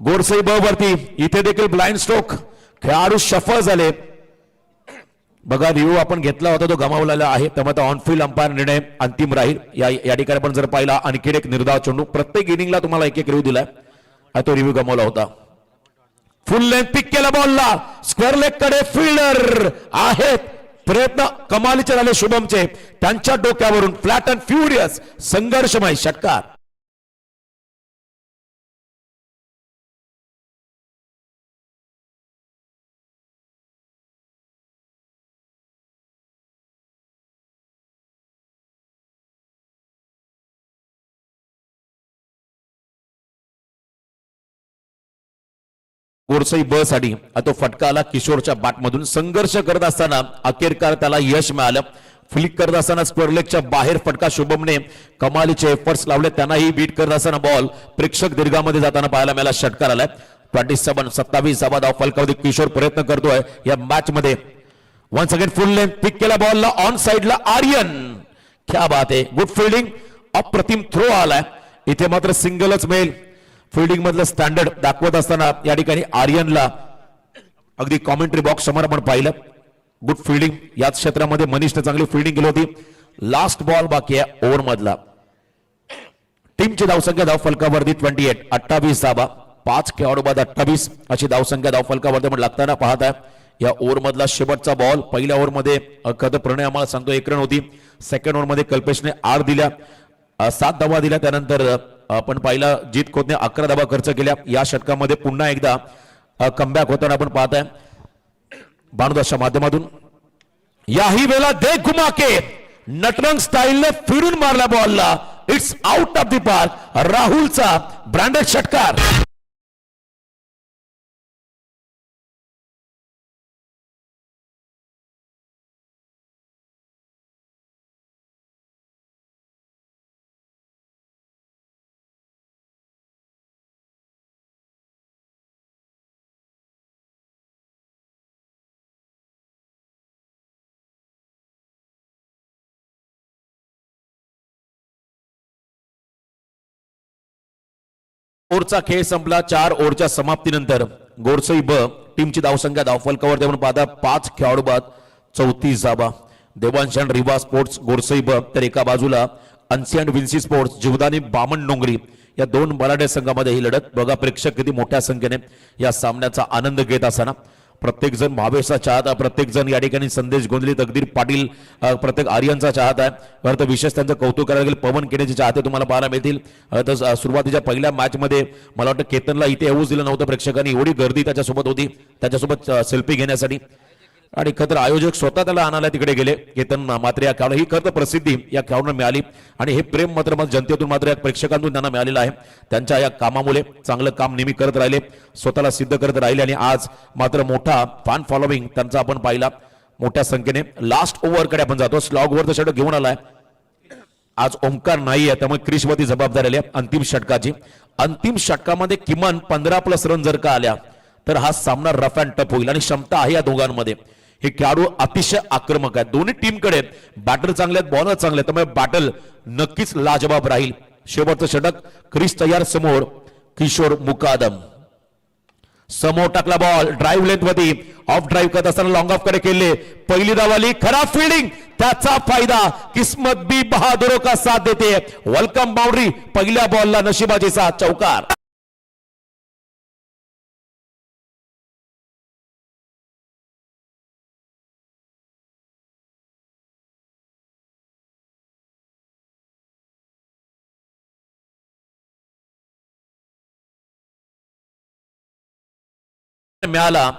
गोरसई ब वरती इथे देखील ब्लाइंड स्ट्रोक, खेळाडू शफल झाले. बघा रिव्ह्यू आपण घेतला होता तो गमावलेला आहे, त्यामुळे ऑनफिल्ड अंपायर निर्णय अंतिम राहील. या ठिकाणी पण जर पाहिला आणखी एक निर्धाव चेंडू प्रत्येक इनिंगला तुम्हाला एक रिव्ह्यू दिलाय, तो रिव्ह्यू गमावला होता. फुल लेंथ पिक केला बॉलला, स्क्वेअर लेग कडे फिल्डर आहेत. प्रयत्न कमालीचे झाले शुभमचे, त्यांच्या डोक्यावरून फ्लॅट अँड फ्युरियस संघर्षमय षटकार. गोरसई ब साठी तो फटका आला किशोरच्या बॅटमधून. संघर्ष करत असताना अखेरकार त्याला यश मिळालं. फ्लिक करत असताना स्क्वेअरलेगच्या बाहेर फटका शुभमने कमालीचे एफर्ट्स लावले. त्यांनाही बीट करत असताना बॉल प्रेक्षक दीर्घामध्ये जाताना पाहायला मिळाला. षटकार आलाय. 27 धावा फलकावधी किशोर प्रयत्न करतोय या मॅच मध्ये. वन्स अगेन फुल लेंथ पिक केला बॉलला ऑन साइडला आर्यन. क्या बात आहे. Good fielding. अप्रतिम थ्रो आलाय. इथे मात्र सिंगलच मिळेल. फिल्डिंग मधलं स्टँडर्ड दाखवत असताना या ठिकाणी आर्यनला अगदी कॉमेंट्री बॉक्स समोर आपण पाहिलं. Good fielding. याच क्षेत्रामध्ये मनीषने चांगली फिल्डिंग केली होती. लास्ट बॉल बाकी आहे ओव्हर मधला. टीमची धावसंख्या धाव फलकावरती 28 धावा. 5 खेळाडू बाद 28 अशी धावसंख्या धाव फलकावरती आपण लागताना पाहत आहे. या ओव्हर मधला शेवटचा बॉल. पहिल्या ओव्हर मध्ये प्रणय आम्हाला सांगतो 1 रन होती. सेकंड ओव्हर मध्ये कल्पेशने 8 दिल्या, 7 धावा दिल्या. त्यानंतर आपण पाहिला जीत खोतने 11 धावा खर्च केल्या. या षटकामध्ये पुन्हा एकदा कमबॅक होताना आपण पाहत आहे भानुदासच्या माध्यमातून. याही वेळेला दे घुमा के नटरंग स्टाईलने फिरून मारला बॉलला. It's out of the park. राहुलचा ब्रँडेड षटकार. ओव्हरचा खेळ संपला. 4 ओव्हरच्या समाप्तीनंतर गोरसई ब टीमची धावसंख्या धावफलकावर आपण पाहता 5 खेळाडू बाद 34 धावा. देवांश अँड रिवा स्पोर्ट्स गोरसई ब तर एका बाजूला अन्सी अँड विन्सी स्पोर्ट्स जीवदानी बामण डोंगरी या 2 बलाढ्य संघामध्ये ही लढत. बघा प्रेक्षक किती मोठ्या संख्येने या सामन्याचा आनंद घेत असताना प्रत्येक जण भावेशचा चाहता, प्रत्येक जण या ठिकाणी संदेश गोंधली, तकदीर पाटील, प्रत्येक आर्यनचा चाहता आहे. परंतु विशेष त्यांचं कौतुक करायला गेलं पवन केनेचे चाहते तुम्हाला पाहायला मिळतील. तर सुरुवातीच्या पहिल्या मॅच मध्ये मला वाटतं केतनला इथे येऊच दिलं नव्हतं प्रेक्षकांनी. एवढी गर्दी त्याच्यासोबत होती, त्याच्यासोबत सेल्फी घेण्यासाठी. आणि खरं आयोजक स्वतः त्याला आणायला तिकडे गेले. केतन मात्र या खेळाला ही खरं प्रसिद्धी या खेळाडूंना मिळाली आणि हे प्रेम मात्र जनतेतून मात्र या प्रेक्षकांतून त्यांना मिळालेलं आहे. त्यांच्या या कामामुळे चांगलं काम नेहमी करत राहिले, स्वतःला सिद्ध करत राहिले आणि आज मात्र मोठा फॅन फॉलोविंग त्यांचा आपण पाहिला मोठ्या संख्येने. लास्ट ओव्हरकडे आपण जातो. स्लॉग ओव्हर षटक घेऊन आलाय आज ओमकार नाही आहे, त्यामुळे क्रिशवरती जबाबदारी आली अंतिम षटकाची. अंतिम षटकामध्ये किमान 15+ रन जर का आल्या तर हा सामना रफ अँड टफ होईल आणि क्षमता आहे या दोघांमध्ये. हे खेळाडू अतिशय आक्रमक आहेत. दोन्ही टीमकडे बॅटर चांगले आहेत, बॉलर चांगले आहेत, त्यामुळे बॅटल नक्कीच लाजवाब राहील. शेवटचं षटक. क्रिस तयार समोर. किशोर मुकादम समोर टाकला बॉल ड्राईव्ह लेंथ वरती. ऑफ ड्राईव्ह करत असताना लॉंग ऑफ कडे केले. पहिली धावाली. खराब फिल्डिंग त्याचा फायदा. किस्मत भी बहादुरों का साथ देते. Welcome boundary. पहिल्या बॉलला नशिबाची साथ. चौकार. मिळाला.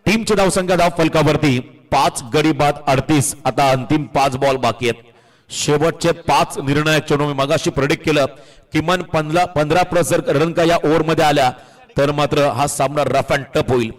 टीमची धावसंख्या धाव फलकावरती 5 गडी बाद 38. आता अंतिम 5 बॉल बाकी आहेत. शेवटचे 5 निर्णायक चेंडू. मी मगाशी प्रेडिक्ट केलं किमान 15+ जर रन का या ओव्हर मध्ये आल्या तर मात्र हा सामना रफ अँड टफ होईल.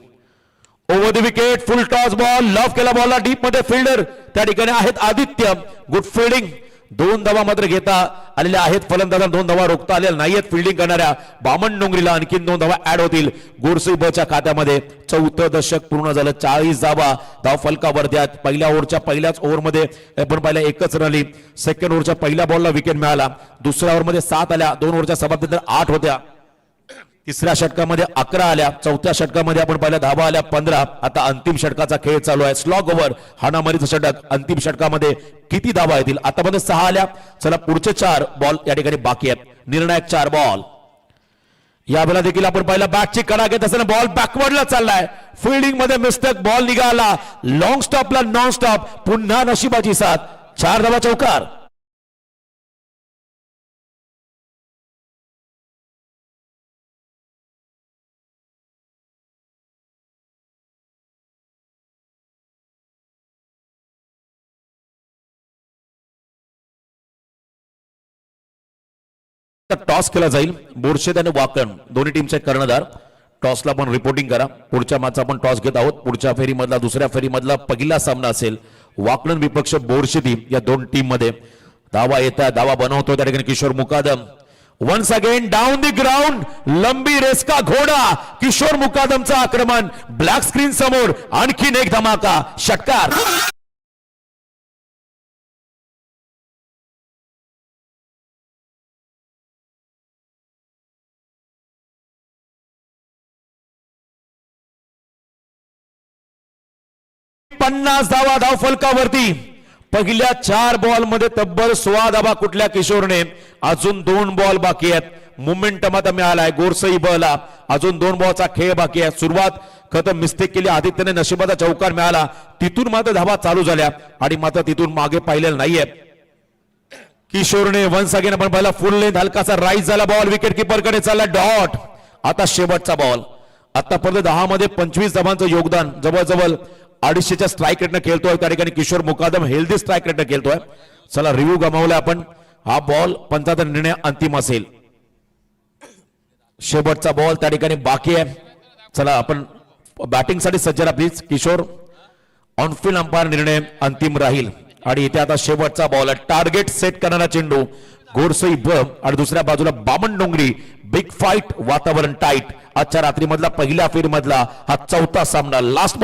Over the wicket. Full toss ball. Loaf केला बॉलला डीप मध्ये. फिल्डर त्या ठिकाणी आहेत आदित्य. Good fielding. 2 धावा मात्र घेता आलेल्या आहेत. फलंदाजांना 2 धावा रोखता आलेल्या नाहीयेत. फिल्डिंग करणाऱ्या बामण डोंगरीला आणखीन 2 धावा ऍड होतील गोरसई बच्या खात्यामध्ये. 4थं दशक पूर्ण झालं. 40 धावा धाव फलकावरती आहेत. पहिल्या ओव्हरच्या पहिल्याच ओव्हरमध्ये आपण पाहिलं 1च रन आली. सेकंड ओव्हरच्या पहिल्या बॉलला विकेट मिळाला. दुसऱ्या ओव्हरमध्ये 7 आल्या. 2 ओव्हरच्या समाप्तीनंतर 8 होत्या. तिसऱ्या षटकामध्ये 11 आल्या. चौथ्या षटकामध्ये आपण पाहिलं धावा आल्या 15. आता अंतिम षटकाचा खेळ चालू आहे. स्लॉग ओव्हर हाणामारीचं षटक. अंतिम षटकामध्ये किती धावा येतील. आतापर्यंत 6 आल्या. चला पुढचे 4 बॉल या ठिकाणी बाकी आहेत. निर्णायक 4 बॉल. यावेळेला देखील आपण पाहिलं बॅटची कडा घेत असताना बॉल बॅकवर्डला चाललाय. फिल्डिंग मध्ये मिस्टेक. बॉल निघाला लॉंग स्टॉपला. Non stop. पुन्हा नशिबाची साथ. 4 धावा. चौकार. टॉस केला जाईल. बोरशेद आणि वाकण दोन्ही टीमचे कर्णधार. टॉसला पण रिपोर्टिंग करा. पुढच्या मॅचचा आपण टॉस घेत आहोत. पुढच्या फेरीमधला दुसऱ्या फेरीमधला पहिला सामना असेल वाकलन विपक्ष बोरशेती या दोन टीम मध्ये. धावा येतात, धावा बनवतो त्या ठिकाणी Kishor Mukadam. Once again down the ground, लंबी रेस का घोडा, किशोर मुकादमचा आक्रमण. ब्लॅक स्क्रीन समोर आणखीन एक धमाका, षटकार. पन्नास धावा धाव फलकावरती. पहिल्या 4 बॉल मध्ये तब्बल 16 धावा कुठल्या किशोरने. अजून 2 बॉल बाकी आहेत. मोमेंटम आता मिळालाय गोरसई बला. अजून 2 बॉलचा खेळ बाकी आहे. सुरुवात खतम मिस्टेक केली आदित्यने, नशिबाचा चौकार मिळाला. तिथून मात्र धावा चालू झाल्या आणि मात्र तिथून मागे पाहिलेलं नाहीये किशोरने. वन्स अगेन आपण पाहिला फुल लेंथ, हलकासा राईज झाला बॉल, विकेट कीपर कडे चालला डॉट. आता शेवटचा बॉल. आतापर्यंत 10 मध्ये 25 धावांचं योगदान, जवळजवळ 250च्या स्ट्राईक रेटनं खेळतोय त्या ठिकाणी किशोर मुकादम. हेल्दी स्ट्राईक रेटनं खेळतोय. चला रिव्ह्यू गमावला आपण. हा बॉल पंचाचा निर्णय अंतिम असेल. शेवटचा बॉल त्या ठिकाणी बाकी आहे. चला आपण बॅटिंग साठी सज्ज राहा प्लीज. किशोर ऑनफिल्ड अंपायर निर्णय अंतिम राहील. आणि इथे आता शेवटचा बॉल, टार्गेट सेट करणारा चेंडू गोरसई ब आणि दुसऱ्या बाजूला बामण डोंगरी. बिग फाईट, वातावरण टाईट. आजच्या रात्री मधला पहिल्या फेरी मधला हा चौथा सामना. Last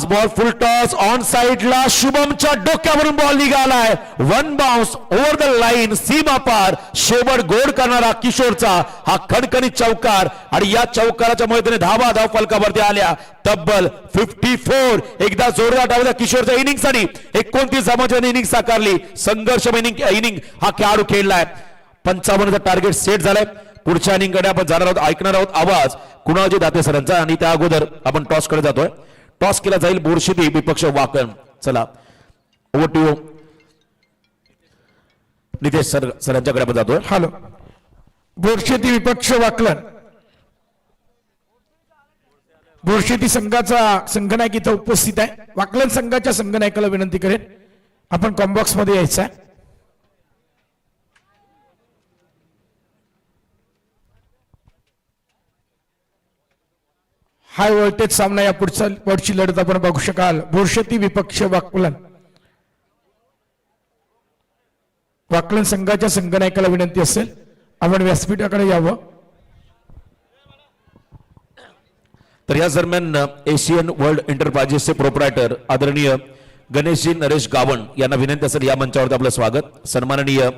ball full toss on साइडला. शुभमच्या डोक्यावरून बॉल निघालाय. 1 बाउन्स ओव्हर द लाईन, सीमा पार. शेवट गोड करणारा किशोरचा हा खणखणीत चौकार. आणि या चौकाराच्या मुळे त्याने धावा धाव फलकावरती आल्या तब्बल 54. एकदा जोरदार डावल्या किशोरच्या इनिंगसाठी 29 धावांची इनिंग साकारली. संघर्ष इनिंग हा खेळाडू खेळलाय. 55चा टार्गेट सेट झालाय. पुढच्या इनिंगकडे आपण जाणार आहोत, ऐकणार आहोत आवाज कुणालजी दाते सरांचा. आणि त्या अगोदर आपण टॉस कडे जातोय. टॉस केला जाईल बोरशेती विपक्ष वाकण. चला ओव्हर टू नितेश सरांच्याकडे आपण जातोय. हॅलो, बोरशेती विपक्ष वाकलन. बोरशेती संघाचा संघनायक इथं उपस्थित आहे. वाकलन संघाच्या संघनायकाला विनंती करेन आपण कॉम्बॉक्स मध्ये यायचं आहे. हाय व्होल्टेज सामना या पुढची लढत आपण बघू शकाल. बोरशेती विपक्ष वाकलन. वाकलन संघाच्या संघनायकाला विनंती असेल आपण व्यासपीठाकडे यावं. तर या दरम्यान एशियन वर्ल्ड एंटरप्राइजेसचे प्रोप्रायटर आदरणीय गणेशजी नरेश गावण यांना विनंती असेल या मंचावरती आपलं स्वागत. सन्माननीय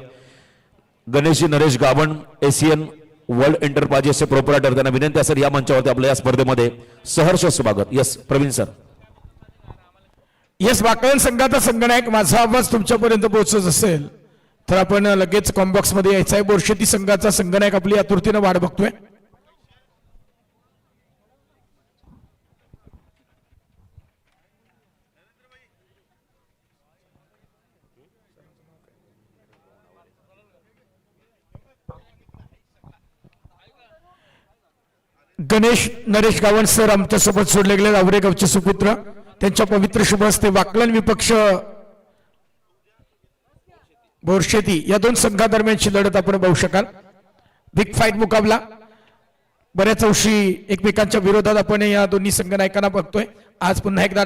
Ganeshji Naresh Gawan, Asian world एंटरप्राइजेसचे proprietor, त्यांना विनंती असेल या मंचावरती आपल्या या स्पर्धेमध्ये सहर्ष स्वागत. Yes Praveen sir. यस, वाकलन संघाचा संघनायक माझा आवाज तुमच्यापर्यंत पोहोचत असेल तर आपण लगेच कॉम्बॉक्स मध्ये यायचं आहे. बोरशेती संघाचा संघनायक आपली आतुरतेने वाट बघतोय. गणेश नरेश गावण सर आमच्यासोबत जोडले गेले, आवरे गावचे सुपुत्र. त्यांच्या पवित्र शुभ हस्ते वाकलन विपक्ष बोरशेती या दोन संघादरम्यानची लढत आपण बघू शकाल. बिग फाईट मुकाबला. बऱ्याच अंशी एकमेकांच्या विरोधात आपण या दोन्ही संघनायकांना बघतोय. आज पुन्हा एकदा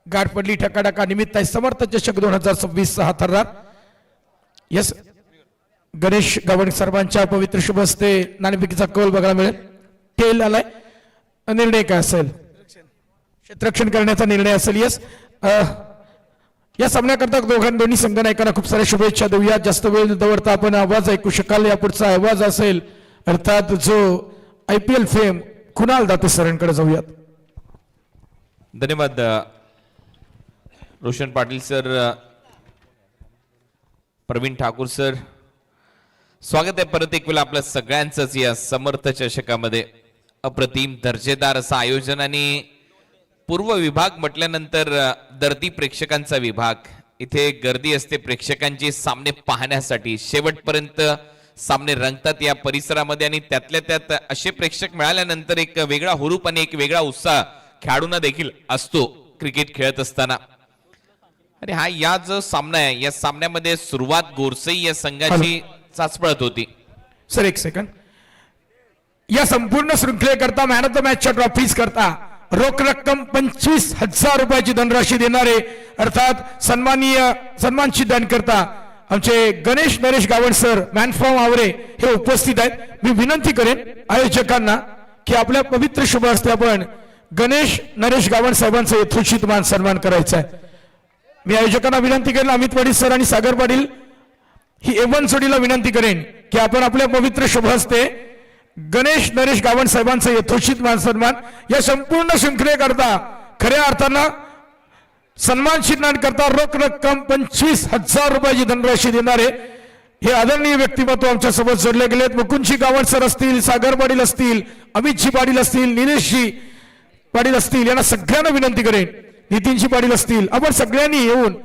गाठ पडली ठकाडका निमित्त आहे समर्थ चषक 2026 हा थर्रार. यस, गणेश गावण सर्वांच्या पवित्र शुभ हस्ते नाणेफेकीचा कौल बघायला मिळेल. टेल आलाय. निर्णय काय असेल? क्षेत्ररक्षण करण्याचा निर्णय असेल. यस, या सामन्याकरता दोन्ही संघनायकांना खूप साऱ्या शुभेच्छा देऊया. जास्त वेळ न दवडता आपण आवाज ऐकू शकाल. या पुढचा आवाज असेल अर्थात जो IPL फेम कुणाल दाते सरांकडे जाऊयात. धन्यवाद रोशन पाटील सर, प्रवीण ठाकूर सर. स्वागत आहे परत एक वेळा आपलं सगळ्यांचंच या समर्थ चषकामध्ये. अप्रतिम दर्जेदार असं आयोजन आणि पूर्व विभाग म्हटल्यानंतर दर्दी प्रेक्षकांचा विभाग. इथे गर्दी असते प्रेक्षकांची सामने पाहण्यासाठी. शेवटपर्यंत सामने रंगतात या परिसरामध्ये आणि त्यातल्या त्यात असे प्रेक्षक मिळाल्यानंतर एक वेगळा हुरूप आणि एक वेगळा उत्साह खेळाडूंना देखील असतो क्रिकेट खेळत असताना. आणि हा या जो सामना आहे या सामन्यामध्ये सुरुवात गोरसई या संघाची चाचपळत होती. सर एक सेकंड. या संपूर्ण शृंखलेकरता मॅन ऑफ द मॅचच्या ट्रॉफीज करता रोख रक्कम 25,000 रुपयाची धनराशी देणारे अर्थात सन्मानची दान करता आमचे Ganesh Naresh Gawan sir man from आवरे हे उपस्थित आहेत. मी विनंती करेन आयोजकांना की आपल्या पवित्र शुभ हस्ते आपण गणेश नरेश गावण साहेबांचा यथोचित मान सन्मान करायचा आहे. मी आयोजकांना विनंती करेन अमित पाटील सर आणि सागर पाटील ही एवन जोडीला विनंती करेन की आपण आपल्या पवित्र शुभ हस्ते गणेश नरेश गावण साहेबांचा यथोचित मान सन्मान या संपूर्ण शृंखलेकरता खऱ्या अर्थानं सन्मान चिन्हान करता रोख रक्कम 25,000 रुपयाची धनराशी देणारे हे आदरणीय व्यक्तिमत्व आमच्या सोबत जोडले गेलेत. मुकुंदजी गावण सर असतील, सागर पाटील असतील, अमितजी पाटील असतील, निलेशजी पाटील असतील, यांना सगळ्यांना विनंती करेन, नितीनजी पाटील असतील, आपण सगळ्यांनी येऊन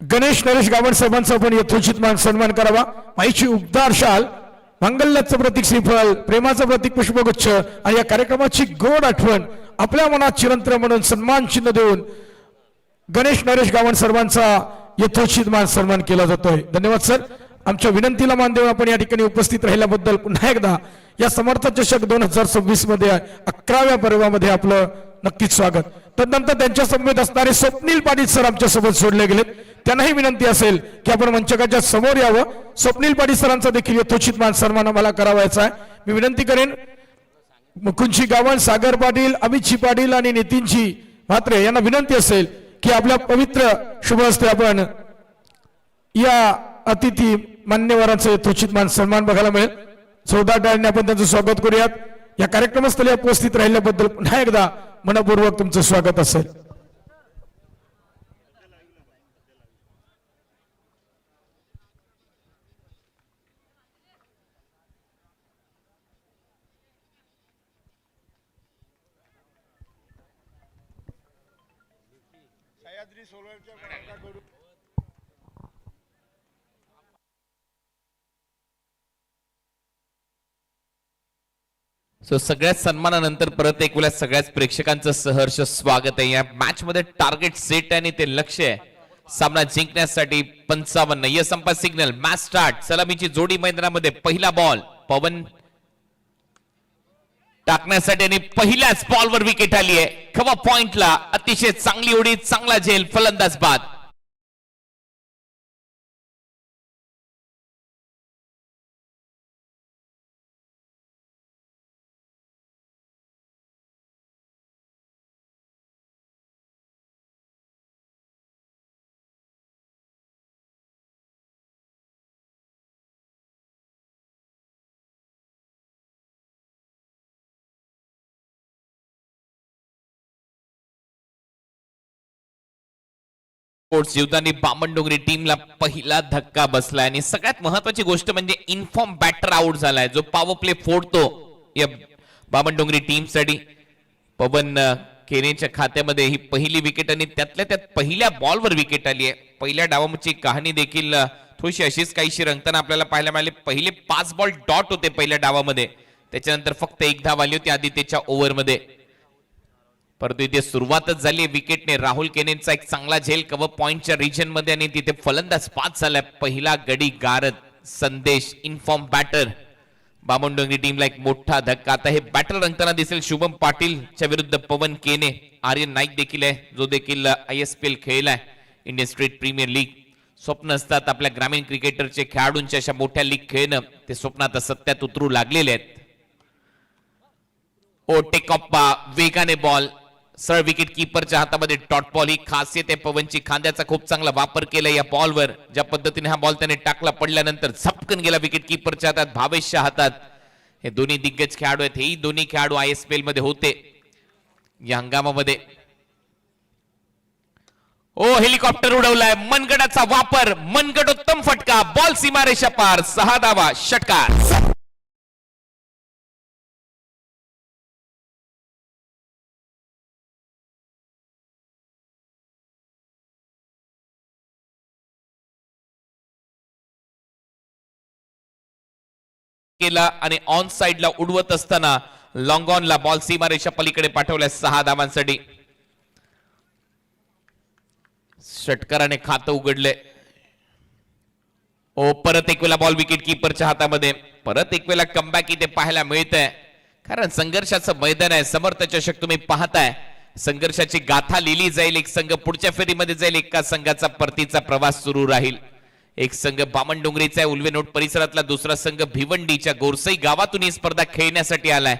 गणेश नरेश गावण साहेबांचा आपण यथोचित मान सन्मान करावा. माईची उबदार शाल, मांगल्याचं प्रतीक श्रीफळ, प्रेमाचं प्रतीक पुष्पगुच्छ आणि या कार्यक्रमाची गोड आठवण आपल्या मनात चिरंतन म्हणून सन्मान चिन्ह देऊन गणेश नरेश गावण सर्वांचा यथोचित मान सन्मान केला जातोय. धन्यवाद सर. आमच्या विनंतीला मान देऊन आपण या ठिकाणी उपस्थित राहिल्याबद्दल पुन्हा एकदा या समर्थ चषक 2026 मध्ये 11व्या पर्वामध्ये आपलं नक्कीच स्वागत. तदनंतर त्यांच्या समवेत असणारे स्वप्नील पाटील सर आमच्या सोबत जोडले गेलेत. त्यांनाही विनंती असेल की आपण मंचकाच्या समोर यावं. स्वप्नील पाटील सरांचा देखील यथोचित मान सन्मान आम्हाला करावायचा आहे. मी विनंती करेन मुकुंदजी गावण, सागर पाटील, अमितजी पाटील आणि नितीनजी म्हात्रे यांना विनंती असेल की आपल्या पवित्र शुभ हस्ते आपण या अतिथी मान्यवरांचा यथोचित मान सन्मान बघायला मिळेल. जोरदार टाळ्यांनी आपण त्यांचं स्वागत करूयात. या कार्यक्रमस्थळी उपस्थित राहिल्याबद्दल पुन्हा एकदा मनपूर्वक तुमचं स्वागत असेल. सगळ्याच सन्मानानंतर परत एक वेळा सगळ्याच प्रेक्षकांचं सहर्ष स्वागत आहे. या मॅच मध्ये टार्गेट सेट आणि ते लक्ष आहे सामना जिंकण्यासाठी 55. Yes umpire signal, match start. सलामीची जोडी मैदानामध्ये पहिला बॉल पवन टाकण्यासाठी आणि पहिल्याच बॉलवर विकेट आली आहे. खवा पॉइंटला अतिशय चांगली उडी, चांगला झेल, फलंदाज बाद. स्पोर्ट्स जीवदानी बामणडोंगरी टीमला पहिला धक्का बसलाय आणि सगळ्यात महत्वाची गोष्ट म्हणजे इन्फॉर्म बॅटर आउट झालाय जो पॉवर प्ले फोडतो या बामणडोंगरी टीम साठी. पवन केनेच्या खात्यामध्ये ही पहिली विकेट आणि त्यातल्या त्यात पहिल्या बॉलवर विकेट आली आहे. पहिल्या डावाची कहाणी देखील थोडीशी अशीच काहीशी रंगताना आपल्याला पाहायला मिळाली. पहिले 5 बॉल डॉट होते पहिल्या डावामध्ये, त्याच्यानंतर फक्त 1 धाव आली होती आदित्यच्या ओव्हरमध्ये. परंतु इथे सुरुवातच झाली विकेटने. राहुल केनेचा एक चांगला झेल कव्हर पॉइंटच्या रिजन मध्ये आणि तिथे फलंदाज पास झालाय. पहिला गडी गारद संदेश इन्फॉर्म बॅटर. बामणडोंगरी टीमला एक मोठा धक्का. आता हे बॅटर रंगताना दिसेल शुभम पाटीलच्या विरुद्ध पवन केने. आर्यन नाईक देखील आहे जो देखील ISPL खेळलाय, इंडियन स्टेट प्रीमियर लीग. स्वप्न असतात आपल्या ग्रामीण क्रिकेटरचे खेळाडूंच्या अशा मोठ्या लीग खेळणं, ते स्वप्न आता सत्यात उतरू लागलेले आहेत. ओ टेक ऑफ वेगाने बॉल सरळ विकेट कीपरच्या हातामध्ये. डॉट बॉल ही खासियत आहे पवनची. खांद्याचा खूप चांगला वापर केला या बॉलवर. ज्या पद्धतीने हा बॉल त्याने टाकला पडल्यानंतर झपकन गेला विकेट कीपरच्या हातात, भावेशच्या हातात. हे दोन्ही दिग्गज खेळाडू आहेत. हेही दोन्ही खेळाडू ISPL मध्ये होते या हंगामामध्ये. ओ हेलिकॉप्टर उडवलाय, मनगडाचा वापर, मनगडोत्तम फटका, बॉल सीमारेषा पार, 6 धावा, षटकार. केला आणि ऑन साइडला उडवत असताना लॉंग ऑनला बॉल सीमारेषा पलीकडे पाठवल्या 6 धावांसाठी. षटकाराने खातं उघडले. ओ परत एक वेळा बॉल विकेट कीपरच्या हातामध्ये. परत एक वेळा कमबॅक इथे पाहायला मिळतंय, कारण संघर्षाचं मैदान आहे. समर्थ चषक तुम्ही पाहताय, संघर्षाची गाथा लिहिली जाईल. एक संघ पुढच्या फेरीमध्ये जाईल, एका संघाचा परतीचा प्रवास सुरू राहील. एक संघ बामणडोंगरीचा आहे उल्वेनोट परिसरातला, दुसरा संघ भिवंडीच्या गोरसई गावातून ही स्पर्धा खेळण्यासाठी आलाय.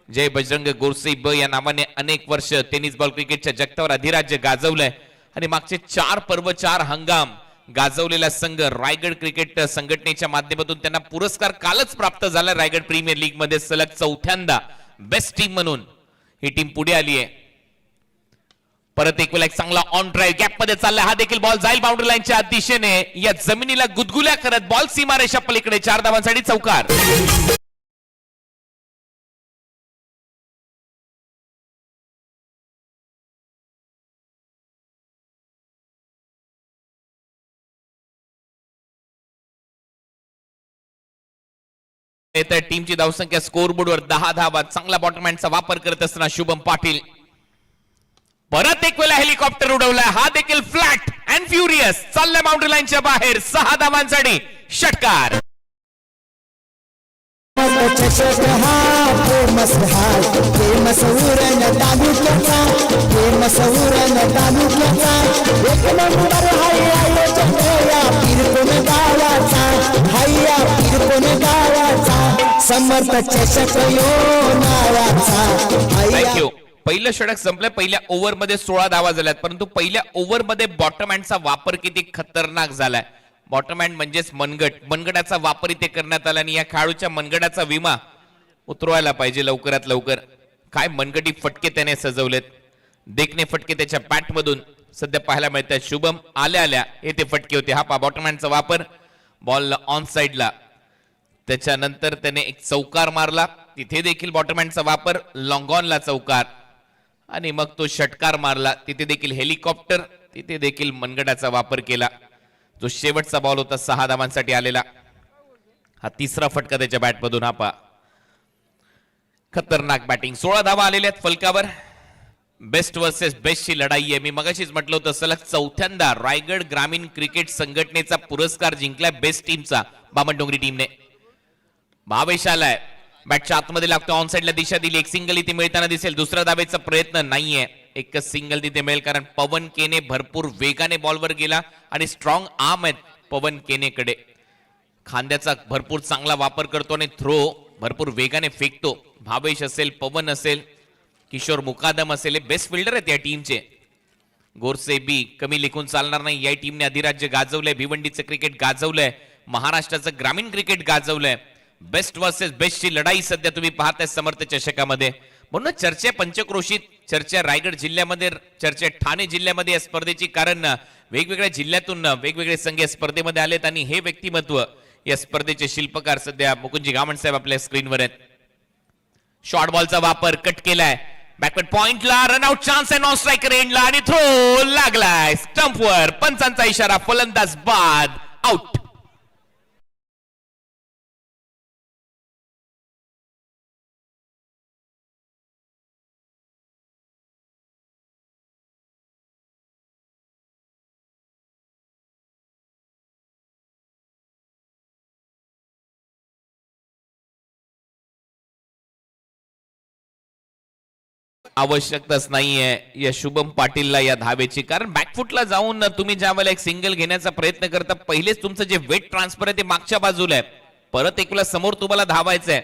जय बजरंग गोरसई ब या नावाने अनेक वर्ष टेनिस बॉल क्रिकेटच्या जगतावर अधिराज्य गाजवलंय आणि मागचे 4 पर्व 4 हंगाम गाजवलेला संघ रायगड क्रिकेट संघटनेच्या माध्यमातून त्यांना पुरस्कार कालच प्राप्त झाला. रायगड प्रीमियर लीग मध्ये सलग 4थ्यांदा बेस्ट टीम म्हणून ही टीम पुढे आली आहे. परत एक वेळा एक चांगला ऑन ड्राईव्ह गॅप मध्ये चाललाय. हा देखील बॉल जाईल बाउंड्री लाईनच्या दिशेने. या जमिनीला गुदगुल्या करत बॉल सीमारेषा पलीकडे 4 धावांसाठी चौकार. तर टीमची धावसंख्या स्कोरबोर्डवर 10 धावा. चांगला बॉटरमॅनचा वापर करत असताना शुभम पाटील. परत एक वेळा हेलिकॉप्टर उडवलाय. हा देखील फ्लॅट अँड फ्युरियस चाललाय बाउंड्री लाईनच्या बाहेर. 6 धावांसाठी षटकार. समर्थ चषक थँक्यू. पहिलं षटक संपलं. पहिल्या ओव्हर मध्ये 16 धावा झाल्यात, परंतु पहिल्या ओव्हर मध्ये बॉटरमॅनचा वापर किती खतरनाक झालाय. बॉटरमॅन म्हणजेच मनगडाचा वापर इथे करण्यात आला आणि या खेळाडूच्या मनगडाचा विमा उतरवायला पाहिजे लवकरात लवकर. काय मनगटी फटके त्याने सजवलेत. देखणे फटके त्याच्या बॅट मधून सध्या पाहायला मिळतात. शुभम आल्या आल्या हे ते फटके होते. हा पा बॉटरमॅनचा वापर बॉल ऑन साइडला. त्याच्यानंतर त्याने एक चौकार मारला. तिथे देखील बॉटरमॅनचा वापर. लॉंगॉनला चौकार आणि मग तो षटकार मारला. तिथे देखील हेलिकॉप्टर. तिथे देखील मनगडाचा वापर केला. जो शेवटचा बॉल होता 6 धावांसाठी आलेला. हा तिसरा फटका त्याच्या बॅटमधून. हा पा खतरनाक बॅटिंग. 16 धावा आलेल्या आहेत फलकावर. बेस्ट वर्सेस बेस्टची लढाई आहे. मी मगाशीच म्हटलं होतं सलग 4थ्यांदा रायगड ग्रामीण क्रिकेट संघटनेचा पुरस्कार जिंकलाय बेस्ट टीमचा बामणडोंगरी टीमने. भावेश आलाय. बॅटच्या आतमध्ये लागतो. ऑन साइडला दिशा दिली. एक सिंगल इथे मिळताना दिसेल. दुसरा धावेचा प्रयत्न नाहीये. एकच सिंगल तिथे मिळेल, कारण पवन केने भरपूर वेगाने बॉलवर गेला आणि स्ट्रॉंग आर्म आहेत पवन केनेकडे. खांद्याचा भरपूर चांगला वापर करतो आणि थ्रो भरपूर वेगाने फेकतो. भावेश असेल, पवन असेल, किशोर मुकादम असेल, हे बेस्ट फिल्डर आहेत या टीमचे. गोरसे बी कमी लिखून चालणार नाही. या टीमने अधिराज्य गाजवलंय. भिवंडीचं क्रिकेट गाजवलंय. महाराष्ट्राचं ग्रामीण क्रिकेट गाजवलंय. बेस्ट वर्सेस बेस्टची लढाई सध्या तुम्ही पाहताय समर्थ चषकामध्ये. म्हणून चर्चा पंचक्रोशीत, चर्चा रायगड जिल्ह्यामध्ये, चर्चा ठाणे जिल्ह्यामध्ये या स्पर्धेची. कारण वेगवेगळ्या जिल्ह्यातून वेगवेगळे संघ या स्पर्धेमध्ये आलेत आणि हे व्यक्तिमत्व या स्पर्धेचे शिल्पकार सध्या मुकुंदजी गावंड साहेब आपल्या स्क्रीनवर आहेत. शॉर्ट बॉलचा वापर कट केलाय. बॅकवर्ड पॉइंटला रनआउट चान्स आहे. नॉन स्ट्रायकर एंडला आणि थ्रो लागलाय स्टंपवर. पंचांचा इशारा. फलंदाज बाद. आउट. आवश्यकताच नाहीये या शुभम पाटीलला या धावेची, कारण बॅकफुटला जाऊन तुम्ही ज्या वेळेला एक सिंगल घेण्याचा प्रयत्न करता पहिलेच तुमचं जे वेट ट्रान्सफर आहे ते मागच्या बाजूला आहे. परत एक वेळा समोर तुम्हाला धावायचंय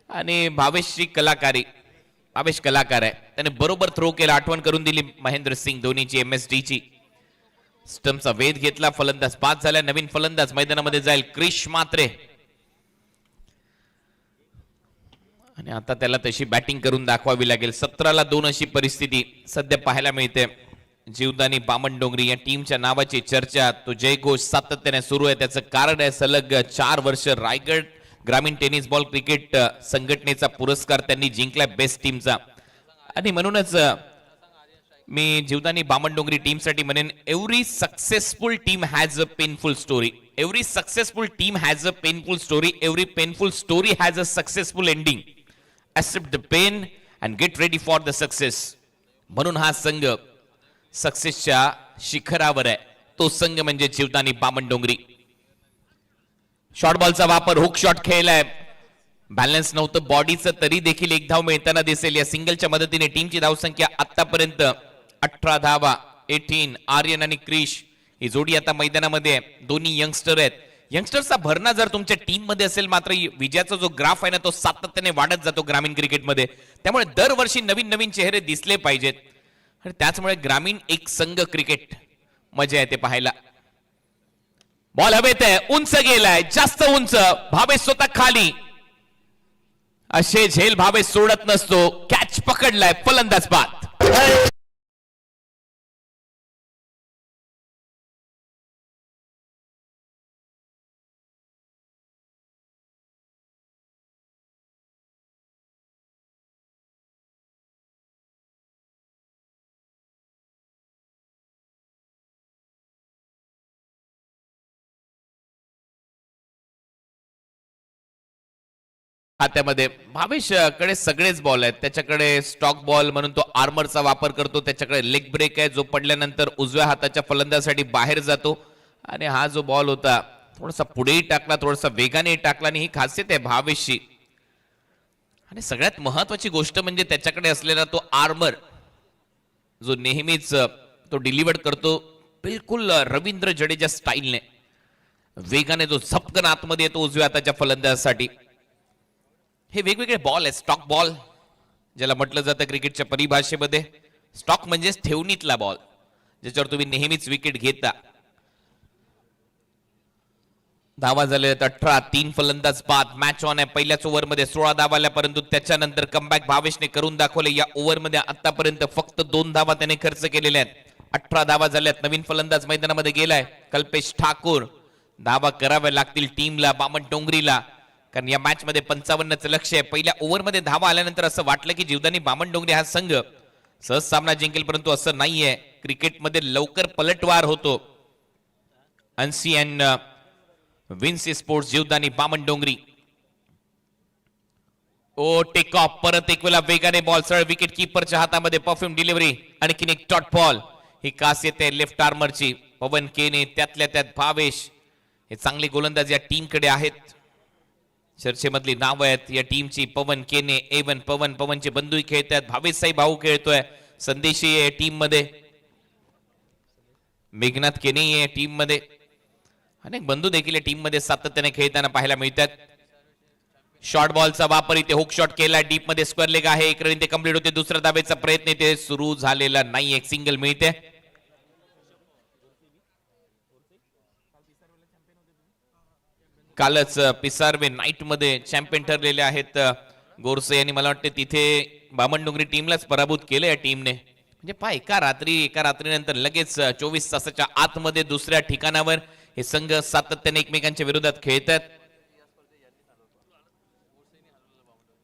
आणि भावेशची कलाकारी. भावेश कलाकार आहे. त्याने बरोबर थ्रो केला. आठवण करून दिली महेंद्र सिंग धोनीची, MSD ची. स्टंपचा वेध घेतला. फलंदाज बाद झाला. नवीन फलंदाज मैदानामध्ये जाईल क्रिश मात्रे आणि आता त्याला तशी बॅटिंग करून दाखवावी लागेल. 17-2 अशी परिस्थिती सध्या पाहायला मिळते. जीवदानी बामणडोंगरी या टीमच्या नावाची चर्चा, तो जयघोष सातत्याने सुरू आहे. त्याचं कारण आहे सलग 4 वर्ष रायगड ग्रामीण टेनिस बॉल क्रिकेट संघटनेचा पुरस्कार त्यांनी जिंकला बेस्ट टीमचा. आणि म्हणूनच मी जीवदानी बामणडोंगरी टीमसाठी म्हणेन, every successful team has a painful story. Every successful team has a painful story. Every painful story has a successful ending. Accept the pain and get ready for the success. म्हणून हा संघ सक्सेसच्या शिखरावर आहे. तो संघ म्हणजे जीवदानी बामणडोंगरी. शॉर्ट बॉलचा वापर, हुक शॉट खेळलाय, बॅलन्स नव्हतं बॉडीचं, तरी देखील एक धाव मिळताना दिसेल. या सिंगलच्या मदतीने टीमची धावसंख्या आतापर्यंत 18 धावा. 18. आर्यन आणि क्रिश ही जोडी आता मैदानामध्ये आहे. दोन्ही यंगस्टर आहेत. यंगस्टरचा भरणा जर तुमच्या टीम मध्ये असेल मात्र विजयाचा जो ग्राफ आहे ना तो सातत्याने वाढत जातो ग्रामीण क्रिकेटमध्ये. त्यामुळे दरवर्षी नवीन नवीन चेहरे दिसले पाहिजेत आणि त्याचमुळे ग्रामीण एक संघ क्रिकेट मजा येते पाहायला. बॉल हवेत आहे, उंच गेलाय, जास्त उंच. भावेश स्वतः खाली. असे झेल भावेश सोडत नसतो. कॅच पकडलाय, फलंदाज बाद. खात्यामध्ये भावेश कडे सगळेच बॉल आहेत. त्याच्याकडे स्टॉक बॉल म्हणून तो आर्मरचा वापर करतो. त्याच्याकडे लेग ब्रेक आहे जो पडल्यानंतर उजव्या हाताच्या फलंदाजासाठी बाहेर जातो. आणि हा जो बॉल होता थोडासा पुढेही टाकला, थोडासा वेगाने टाकला आणि ही खासियत आहे भावेशची. आणि सगळ्यात महत्वाची गोष्ट म्हणजे त्याच्याकडे असलेला तो आर्मर जो नेहमीच तो डिलिव्हर करतो बिलकुल रवींद्र जडेजा स्टाईलने. वेगाने जो झपकन आतमध्ये येतो उजव्या हाताच्या फलंदाजासाठी. हे वेगवेगळे बॉल आहेत. स्टॉक बॉल ज्याला म्हटलं जातं क्रिकेटच्या परिभाषेमध्ये. स्टॉक म्हणजेच ठेवणीतला बॉल ज्याच्यावर तुम्ही नेहमीच विकेट घेता. धावा झाले 18. 3 फलंदाज बाद. मॅच ऑन आहे. पहिल्याच ओव्हरमध्ये 16 धावा आल्या परंतु त्याच्यानंतर कमबॅक भावेशने करून दाखवले. या ओव्हरमध्ये आतापर्यंत फक्त 2 धावा त्याने खर्च केलेल्या आहेत. 18 धावा झाल्यात. नवीन फलंदाज मैदानामध्ये गेलाय कल्पेश ठाकूर. धावा कराव्या लागतील टीमला बामण डोंगरीला कारण या मॅच मध्ये 55चं लक्ष आहे. पहिल्या ओव्हरमध्ये धावा आल्यानंतर असं वाटलं की जीवदानी बामण डोंगरी हा संघ सहज सामना जिंकेल परंतु असं नाहीये. क्रिकेटमध्ये लवकर पलटवार होतो. अन्सी अँड विन्सी स्पोर्ट्स जीवदानी बामण डोंगरी. ओ टेक ऑफ. परत एक वेळा वेगाने बॉल सरळ विकेट कीपरच्या हातामध्ये. परफ्यूम डिलिव्हरी आणखीन एक डॉट बॉल. ही कास येते लेफ्ट आर्मरची. पवन केने त्यातल्या त्यात भावेश हे चांगले गोलंदाज या टीमकडे आहेत. चर्चेमधली नाव आहेत या टीमची. पवन केने, एवन पवन, पवनचे बंधू खेळतात. भावेश साई भाऊ खेळतोय. संदेशी आहे टीम मध्ये. मेघनाथ केने आहे टीम मध्ये. अनेक बंधू देखील टीम मध्ये सातत्याने खेळताना पाहायला मिळतात. शॉर्ट बॉलचा वापर इथे हुक शॉट केला. डीप मध्ये स्क्वेअर लेग आहे. एक रन ते कंप्लीट होते. दुसरा धावेचा प्रयत्न इथे सुरू झालेला नाही. एक सिंगल मिळते. कालच पिसारवे नाईट मध्ये चॅम्पियन ठरलेले आहेत गोरसे यांनी. मला वाटते तिथे बामण डोंगरी टीमलाच पराभूत केलं या टीमने. म्हणजे पहा एका रात्रीनंतर लगेच 24 तासाच्या आतमध्ये दुसऱ्या ठिकाणावर हे संघ सातत्याने एकमेकांच्या विरोधात खेळतात.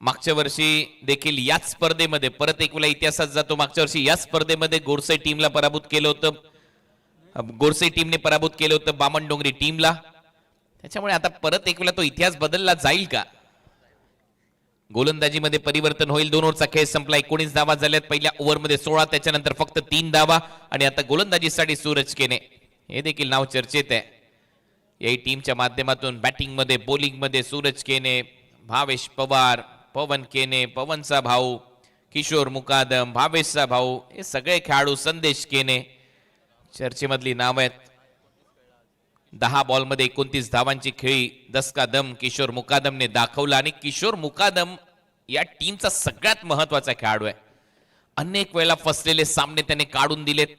मागच्या वर्षी देखील याच स्पर्धेमध्ये परत एक वेळा इतिहासात जातो. मागच्या वर्षी याच स्पर्धेमध्ये गोरसे टीमला पराभूत केलं होतं. गोरसे टीमने पराभूत केलं होतं बामण डोंगरी टीमला. त्याच्यामुळे आता परत एक वेळा तो इतिहास बदलला जाईल का? गोलंदाजीमध्ये परिवर्तन होईल. 2 ओव्हरचा खेळ संपला. 19 धावा झाल्यात. पहिल्या ओव्हरमध्ये 16. त्याच्यानंतर फक्त 3 धावा. आणि आता गोलंदाजीसाठी सूरज केने हे देखील नाव चर्चेत आहे. या टीमच्या माध्यमातून बॅटिंगमध्ये बॉलिंगमध्ये सूरज केने, भावेश पवार, पवन केने, पवनचा भाऊ किशोर मुकादम, भावेशचा भाऊ हे सगळे खेळाडू. संदेश केने चर्चेमधली नाव आहेत. 10 बॉलमध्ये 29 धावांची खेळी. दसका दम किशोर मुकादमने दाखवला. आणि किशोर मुकादम या टीमचा सगळ्यात महत्वाचा खेळाडू आहे. अनेक वेळा फसलेले सामने त्याने काढून दिलेत.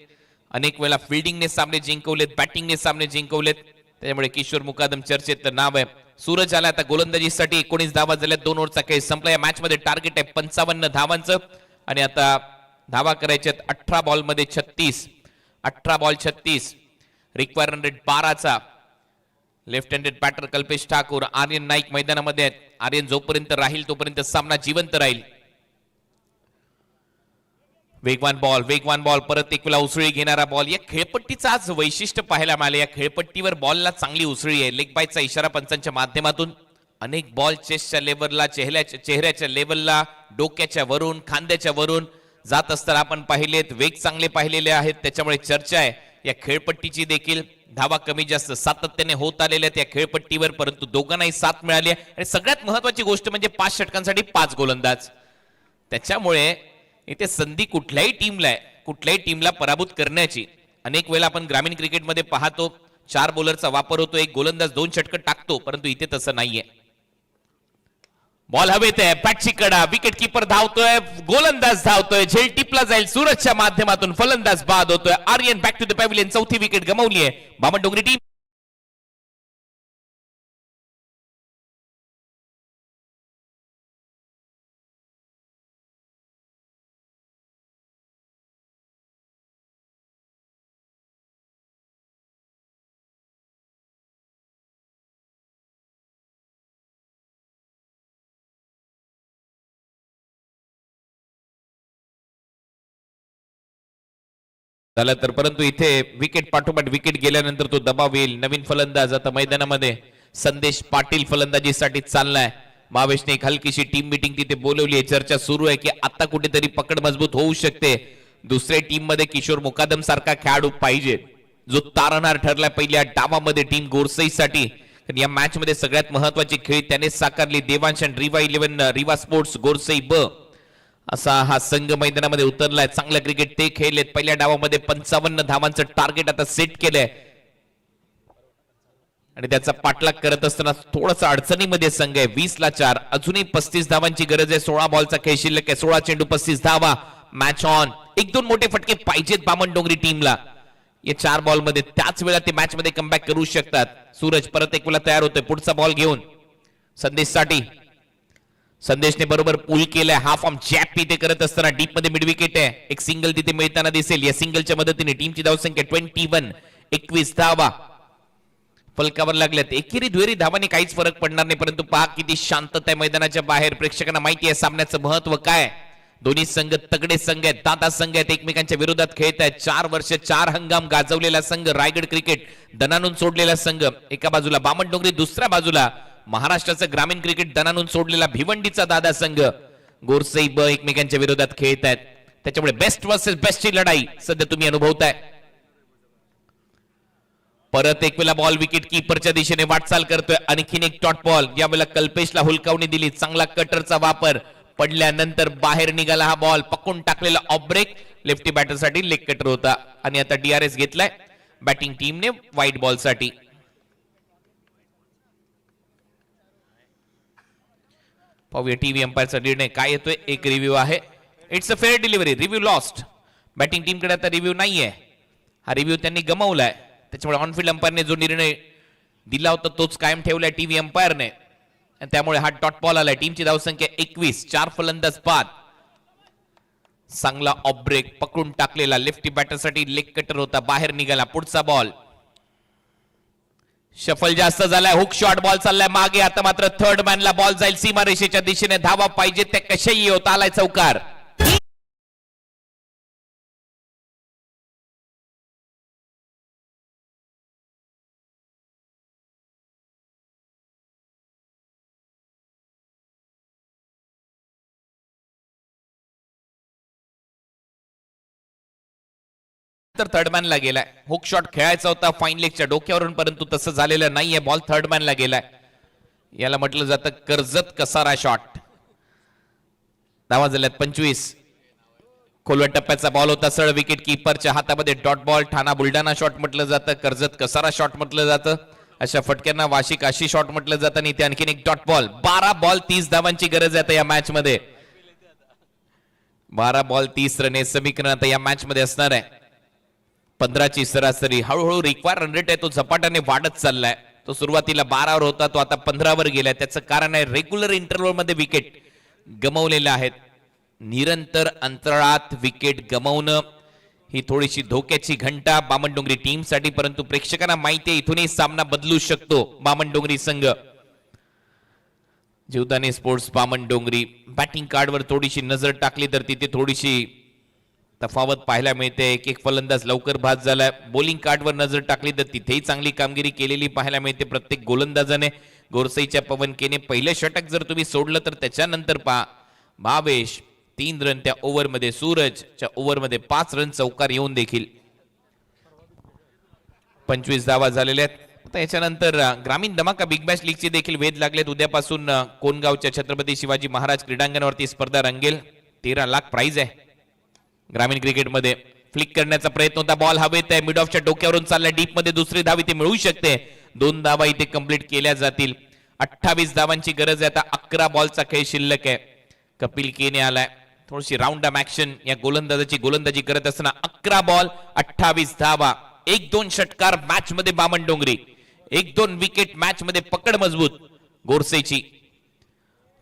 अनेक वेळा फिल्डिंगने सामने जिंकवलेत, बॅटिंगने सामने जिंकवलेत. त्यामुळे किशोर मुकादम चर्चेत नाव आहे. सूरज आला आता गोलंदाजीसाठी. 19 धावा झाल्या. 2 ओव्हरचा खेळ संपला. या मॅच मध्ये टार्गेट आहे 55 धावांचं. आणि आता धावा करायच्यात 18 बॉलमध्ये 36. 18 बॉल 36. रिक्वायर रन रेट 12चा. Left handed batter Kalpesh Thakur, Aryan Naik मैदानामध्ये आहेत. आर्यन जोपर्यंत राहील तोपर्यंत सामना जिवंत राहील. वेगवान बॉल परत एक वेळा उसळी घेणारा बॉल. या खेळपट्टीचं आज वैशिष्ट्य पाहायला मिळाले. या खेळपट्टीवर बॉलला चांगली उसळी आहे. लेग बायचा इशारा पंचांच्या माध्यमातून. अनेक बॉल चेस्टच्या लेवलला, चेहऱ्याच्या लेवलला, डोक्याच्या वरून, खांद्याच्या वरून जात असताना आपण पाहिलेत. वेग चांगले पाहिलेले आहेत. त्याच्यामुळे चर्चा आहे या खेळपट्टीची देखील. धावा कमी जास्त सातत्याने होत आलेल्या त्या खेळपट्टीवर, परंतु दोघांनाही साथ मिळाली आहे आणि सगळ्यात महत्वाची गोष्ट म्हणजे 5 षटकांसाठी 5 गोलंदाज. त्याच्यामुळे इथे संधी कुठल्याही टीमला पराभूत करण्याची. अनेक वेळा आपण ग्रामीण क्रिकेटमध्ये पाहतो 4 बॉलरचा वापर होतो, एक गोलंदाज 2 षटकं टाकतो, परंतु इथे तसं नाहीये. बॉल हवेत आहे, बॅटची कडा, विकेट किपर धावतोय, गोलंदाज धावतोय, झेल टिपला जाईल सूरजच्या माध्यमातून, फलंदाज बाद होतोय. Aryan back to the pavilion, चौथी विकेट गमावली आहे बामणडोंगरी टीम. झालं तर, परंतु इथे विकेट पाठोपाठ विकेट गेल्यानंतर तो दबाव येईल. नवीन फलंदाज आता मैदानामध्ये संदेश पाटील फलंदाजीसाठी चाललाय. महावेशने एक हलकीशी टीम मीटिंग तिथे बोलवली आहे. चर्चा सुरू आहे की आता कुठेतरी पकड मजबूत होऊ शकते. दुसऱ्या टीम मध्ये किशोर मुकादम सारखा खेळाडू पाहिजे जो तारणार ठरला पहिल्या डावामध्ये टीम गोरसईसाठी. या मॅच मध्ये सगळ्यात महत्वाची खेळी त्याने साकारली. देवांश आणि रिवा 11 रिवा स्पोर्ट्स गोरसई ब असा हा संघ मैदानामध्ये उतरलाय. चांगलं क्रिकेट ते खेळलेत. पहिल्या डावामध्ये 55 धावांचं टार्गेट आता सेट केलंय आणि त्याचा पाठलाग करत असताना थोडंसं अडचणीमध्ये संघ आहे. 20-4 अजूनही 35 धावांची गरज आहे. 16 बॉलचा खेळ शिल्लक आहे. 16 चेंडू 35 धावा. Match on. 1-2 मोठे फटके पाहिजेत बामणडोंगरी टीमला या 4 बॉल मध्ये. त्याच वेळा ते मॅच मध्ये कमबॅक करू शकतात. सूरज परत एक वेळा तयार होतोय पुढचा बॉल घेऊन संदेशसाठी. संदेशने बरोबर पूल केलाय. हाफ आर्म जॅप तिथे करत असताना डीप मध्ये मिड विकेट आहे. एक सिंगल तिथे मिळताना दिसेल. या सिंगलच्या मदतीने टीमची धावसंख्या 21 21 धावा फलकावर लागल्यात. एकेरी दुहेरी धावाने काहीच फरक पडणार नाही, परंतु पहा किती शांतता आहे मैदानाच्या बाहेर. प्रेक्षकांना माहिती आहे सामन्याचं महत्व काय. दोन्ही संघ तगडे संघ आहेत, दादा संघ आहेत, एकमेकांच्या विरोधात खेळत आहेत. 4 वर्ष 4 हंगाम गाजवलेला संघ रायगड क्रिकेट दणानून सोडलेला संघ एका बाजूला, बामणडोंगरी दुसऱ्या बाजूला महाराष्ट्राचं ग्रामीण क्रिकेट दणानून सोडलेला भिवंडीचा दादा संघ गोरसई ब एकमेकांच्या विरोधात खेळत आहेत. त्याच्यामुळे बेस्ट वर्सेस बेस्टची लढाई सध्या तुम्ही अनुभवताय. परत एक वेळा बॉल विकेट किपरच्या दिशेने वाटचाल करतोय. आणखीन एक डॉट बॉल. यावेळेला कल्पेशला हुलकावणी दिली. चांगला कटरचा वापर पडल्यानंतर बाहेर निघाला हा बॉल. पकडून टाकलेला ऑफ ब्रेक लेफ्टी बॅटरसाठी लेग कटर होता आणि आता डीआरएस घेतलाय बॅटिंग टीमने व्हाईट बॉल साठी. पाहूया टीव्ही अंपायरचा निर्णय काय येतोय. एक रिव्ह्यू आहे. It's a fair delivery. Review lost. Batting team कडे आता रिव्ह्यू नाहीये. हा रिव्ह्यू त्यांनी गमावलाय. त्याच्यामुळे ऑनफिल्ड अंपायरने जो निर्णय दिला होता तोच कायम ठेवलाय टीव्ही अंपायरने. त्यामुळे हा डॉट बॉल आलाय. टीमची धावसंख्या 21. 4 फलंदाज बाद. चांगला ऑफ ब्रेक पकडून टाकलेला लेफ्टी बॅटरसाठी लेग कटर होता. बाहेर निघाला. पुढचा बॉल शफल जास्त झालाय. हुक शॉट बॉल चाललाय मागे. आता मात्र थर्ड मॅनला बॉल जाईल सीमारेषेच्या दिशेने. धावा पाहिजे त्या कशाही होत आलाय चौकार. थर्ड मॅनला गेलाय. हुक शॉट खेळायचा होता फाईन लेगच्या डोक्यावरून, परंतु तसं झालेलं नाहीये. बॉल थर्ड मॅनला गेलाय. याला म्हटलं जातं कर्जत कसारा शॉट. धावा झाल्यात 25. खोलव्या टप्प्याचा बॉल होता. सरळ विकेट किपरच्या हातामध्ये डॉट बॉल. ठाणा बुलढाणा शॉट म्हटलं जातं. कर्जत कसारा शॉट म्हटलं जातं. अशा फटक्यांना वाशी काशी शॉट म्हटलं जातं. आणि इथे आणखीन एक डॉट बॉल. 12 बॉल 30 धावांची गरज आहे या मॅच मध्ये. 12 बॉल 30 रन हे समीकरण आता या मॅच मध्ये असणार आहे. 15ची सरासरी. हळूहळू रिक्वायर रन रेट आहे तो झपाट्याने वाढत चाललाय. तो सुरुवातीला 12 वर होता, तो आता 15 वर गेलाय. त्याचं कारण आहे रेग्युलर इंटरव्हल मध्ये विकेट गमावलेल्या आहेत. निरंतर अंतराळात विकेट गमावणं ही थोडीशी धोक्याची घंटा बामणडोंगरी टीम साठी, परंतु प्रेक्षकांना माहिती आहे इथूनही सामना बदलू शकतो. बामणडोंगरी संघ जीवदानी स्पोर्ट्स बामणडोंगरी बॅटिंग कार्डवर थोडीशी नजर टाकली तर तिथे थोडीशी तफावत पाहायला मिळते. एक फलंदाज लवकर बाद झालाय. बॉलिंग कार्डवर नजर टाकली तर तिथेही चांगली कामगिरी केलेली पाहायला मिळते प्रत्येक गोलंदाजाने. गोरसईच्या पवन केने पहिलं षटक जर तुम्ही सोडलं तर त्याच्यानंतर पहा भावेश 3 रन त्या ओव्हरमध्ये. सूरजच्या ओव्हरमध्ये 5 रन चौकार येऊन देखील 25 धावा झालेल्या आहेत. आता याच्यानंतर ग्रामीण धमाका बिग बॅश लीगचे देखील वेध लागलेत. उद्यापासून कोणगावच्या छत्रपती शिवाजी महाराज क्रीडांगणावरती स्पर्धा रंगेल. 13 लाख प्राइज आहे. ग्रामीण क्रिकेटमध्ये फ्लिक करण्याचा प्रयत्न होता, बॉल हवेत आहे, मिड ऑफच्या डोक्यावरून चालला डीप मध्ये, दुसरी धाव इथे मिळू शकते. 2 धावा इथे कंप्लीट केल्या जातील. 28 धावांची गरज आहे. आता 11 बॉलचा खेळ शिल्लक आहे. कपिल केने आलाय. थोडीशी राऊंड अप ऍक्शन या गोलंदाजाची गोलंदाजी करत असताना 11 बॉल 28 धावा. 1-2 षटकार मॅच मध्ये बामण डोंगरी, 1-2 विकेट मॅच मध्ये पकड मजबूत गोरसेची.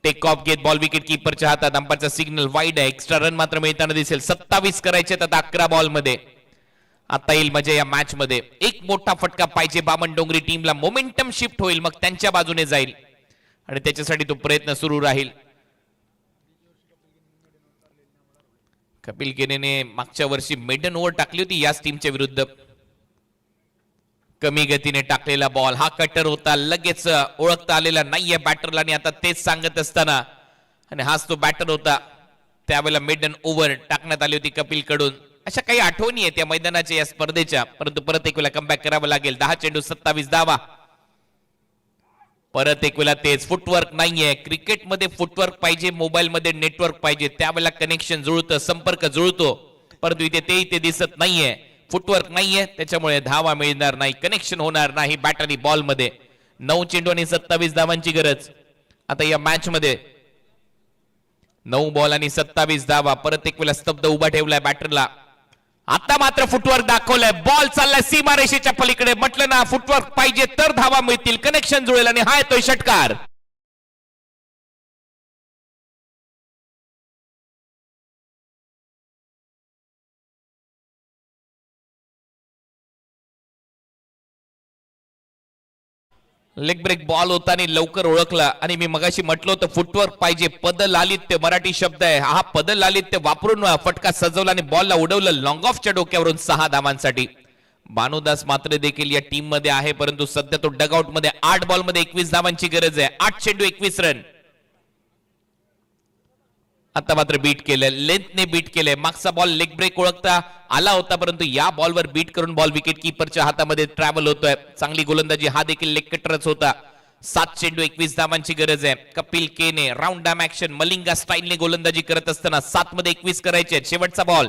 टेक ऑफ घेत बॉल विकेट कीपरच्या हातात. अंपायरचा सिग्नल वाईड आहे. एक्स्ट्रा रन मात्र मिळताना दिसेल. 27 करायचे आता 11 बॉल मध्ये. आता येईल मजा या मॅच मध्ये. एक मोठा फटका पाहिजे बामण डोंगरी टीमला. मोमेंटम शिफ्ट होईल, मग त्यांच्या बाजूने जाईल आणि त्याच्यासाठी तो प्रयत्न सुरू राहील. कपिल केनेने मागच्या वर्षी मेडन ओव्हर टाकली होती याच टीमच्या विरुद्ध. कमी गतीने टाकलेला बॉल, हा कटर होता, लगेच ओळखता आलेला नाहीये बॅटरला. आणि आता तेच सांगत असताना, आणि हाच तो बॅटर होता त्यावेळेला मेडन ओव्हर टाकण्यात आली होती कपिल कडून. अशा काही आठवणी आहेत या मैदानाच्या, या स्पर्धेच्या. परंतु परत एक वेळा कमबॅक करावं लागेल. 10 चेंडू 27 धावा. परत एक वेळा तेच, फुटवर्क नाहीये. क्रिकेटमध्ये फुटवर्क पाहिजे, मोबाईल मध्ये नेटवर्क पाहिजे, त्यावेळेला कनेक्शन जुळतं, संपर्क जुळतो. परंतु इथे दिसत नाहीये. फुटवर्क नाहीये, त्याच्यामुळे धावा मिळणार नाही, कनेक्शन होणार नाही बॅटरी बॉल मध्ये. 9 चेंडू आणि 27 धावांची गरज आता या मॅच मध्ये. 9 बॉल आणि 27 धावा. परत एक वेळा स्तब्ध उभा ठेवलाय बॅटरला. आता मात्र फुटवर्क दाखवलंय. बॉल चाललाय सीमारेषेच्या पलीकडे. म्हटलं ना फुटवर्क पाहिजे तर धावा मिळतील, कनेक्शन जुळेल. आणि हा येतोय षटकार. लेग ब्रेक बॉल होता आणि लवकर ओळखला. आणि मी मगाशी म्हटलं होतं फुटवर्क पाहिजे, पद लालित्य मराठी शब्द आहे हा. पद लालित्य वापरून फटका सजवला आणि बॉलला उडवलं लॉंग ऑफच्या डोक्यावरून 6 धावांसाठी. भानुदास मात्र देखील या टीम मध्ये आहे, परंतु सध्या तो डगआउट मध्ये. 8 बॉल मध्ये 21 धावांची गरज आहे. 8 चेंडू 21 रन. आता मात्र बीट केलंय, लेंथने बीट केलंय. मागचा बॉल लेग ब्रेक ओळखता आला होता, परंतु या बॉलवर बीट करून बॉल विकेट कीपरच्या हातामध्ये ट्रॅव्हल होतोय. चांगली गोलंदाजी, हा देखील लेग कटरच होता. 7 चेंडू 21 धावांची गरज आहे. कपिल केने राऊंड डॅम ऍक्शन मलिंगा स्टाईलने गोलंदाजी करत असताना 7 मध्ये 21 करायचे. शेवटचा बॉल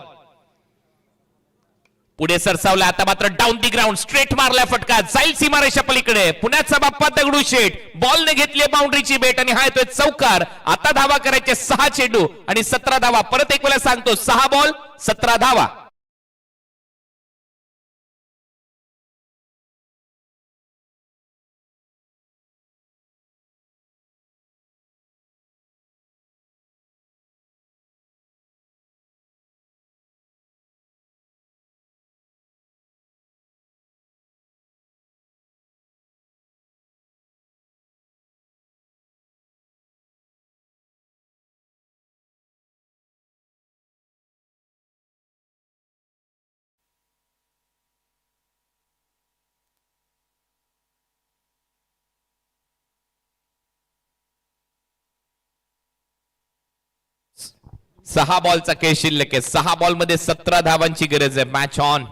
पुढे सरसावला. आता मात्र डाऊन दी ग्राउंड स्ट्रेट मारलाय फटका, जाईल सीमारेषा पलीकडे. पुण्याचा बाप्पा दगडूशेठ बॉलने घेतली बाउंड्रीची बेट आणि हा येतोय चौकार. आता धावा करायचे 6 चेंडू आणि 17 धावा. परत एक वेळा सांगतो, 6 बॉल 17 धावा. सहा बॉलचा खेळ शिल्लक आहे. 6 बॉल मध्ये 17 धावांची गरज आहे. Match on.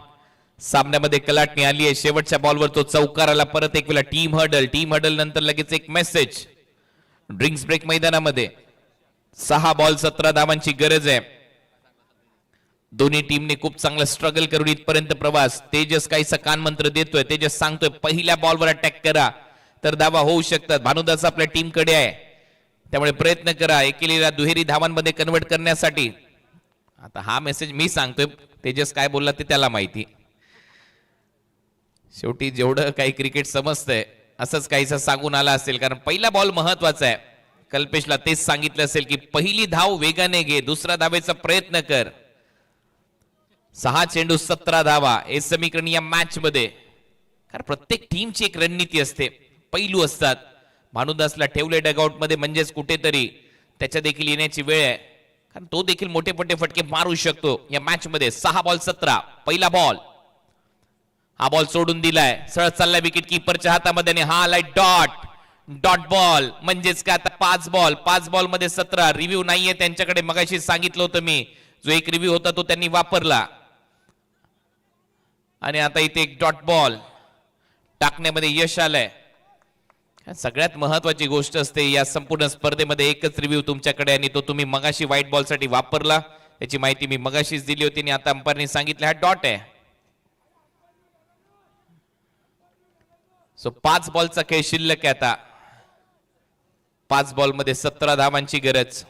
सामन्यामध्ये कलाटणी आली आहे. शेवटच्या बॉलवर तो चौकार आला. परत एक वेळा टीम हडल नंतर लगेच एक मेसेज. ड्रिंक्स ब्रेक मैदानामध्ये 6 बॉल 17 धावांची गरज आहे. दोन्ही टीमने खूप चांगलं स्ट्रगल करून इथपर्यंत प्रवास. तेजस काहीसा कानमंत्र देतोय. तेजस सांगतोय पहिल्या बॉलवर अटॅक करा तर धावा होऊ शकतात. भानुदास आपल्या टीमकडे आहे, त्यामुळे प्रयत्न करा एकेरीला दुहेरी धावांमध्ये कन्वर्ट करण्यासाठी. आता हा मेसेज मी सांगतोय, तेजस काय बोलला ते त्याला माहिती. शेवटी जेवढं काही क्रिकेट समजतंय असंच काहीसा सांगून आला असेल, कारण पहिला बॉल महत्वाचा आहे. कल्पेशला तेच सांगितलं असेल की पहिली धाव वेगाने घे, दुसरा धावेचा प्रयत्न कर. 6 चेंडू 17 धावा हे समीकरण या मॅच मध्ये. कारण प्रत्येक टीमची एक रणनीती असते, पैलू असतात. भानुदासला ठेवले डगआउट मध्ये म्हणजेच कुठेतरी त्याच्या देखील येण्याची वेळ आहे, कारण तो देखील मोठे मोठे फटके मारू शकतो या मॅच मध्ये. 6 बॉल 17. पहिला बॉल, हा बॉल सोडून दिलाय, सरळ चाललाय विकेट कीपरच्या हातामध्ये आणि हा आलाय डॉट बॉल. म्हणजेच काय आता 5 बॉल मध्ये 17. रिव्ह्यू नाहीये त्यांच्याकडे, मगाशी सांगितलं होतं मी. जो एक रिव्ह्यू होता तो त्यांनी वापरला आणि आता इथे एक डॉट बॉल. टाकण्यामध्ये यश आलंय. सगळ्यात महत्वाची गोष्ट असते या संपूर्ण स्पर्धेमध्ये एकच रिव्ह्यू तुमच्याकडे आणि तो तुम्ही मगाशी व्हाईट बॉल साठी वापरला. त्याची माहिती मी मगाशीच दिली होती आणि आता अंपायरने सांगितलं हा डॉट आहे. सो 5 बॉलचा खेळ शिल्लक आहे आता. 5 बॉल मध्ये 17 धावांची गरज.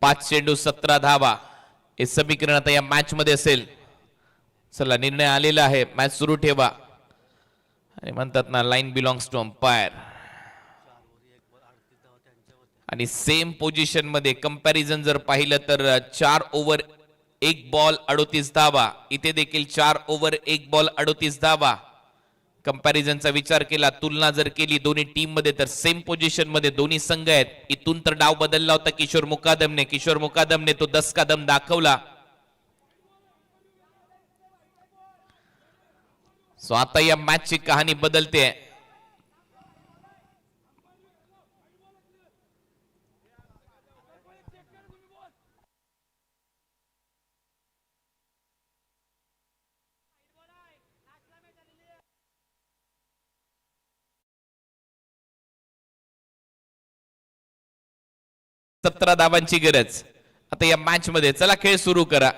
5 चेंडू 17 धावा हे समीकरण आता या मॅच मध्ये असेल. चला निर्णय आलेला आहे. मॅच सुरू ठेवा आणि म्हणतात ना लाईन बिलॉंग्स टू अंपायर. आणि सेम पोझिशन मध्ये कंपॅरिझन जर पाहिलं तर 4 ओव्हर 1 बॉल 38 धावा. इथे देखील 4 ओव्हर 1 बॉल 38 धावा. कंपॅरिझनचा विचार केला, तुलना जर केली दोन्ही टीम मध्ये तर सेम पोझिशन मध्ये दोन्ही संघ आहेत. इथून तर डाव बदलला होता किशोर मुकादमने तो 10 का दम दाखवला. सो आता या मॅचची कहाणी बदलते. सतरा धावांची गरज आता या मॅच मध्ये. चला खेळ सुरू करा.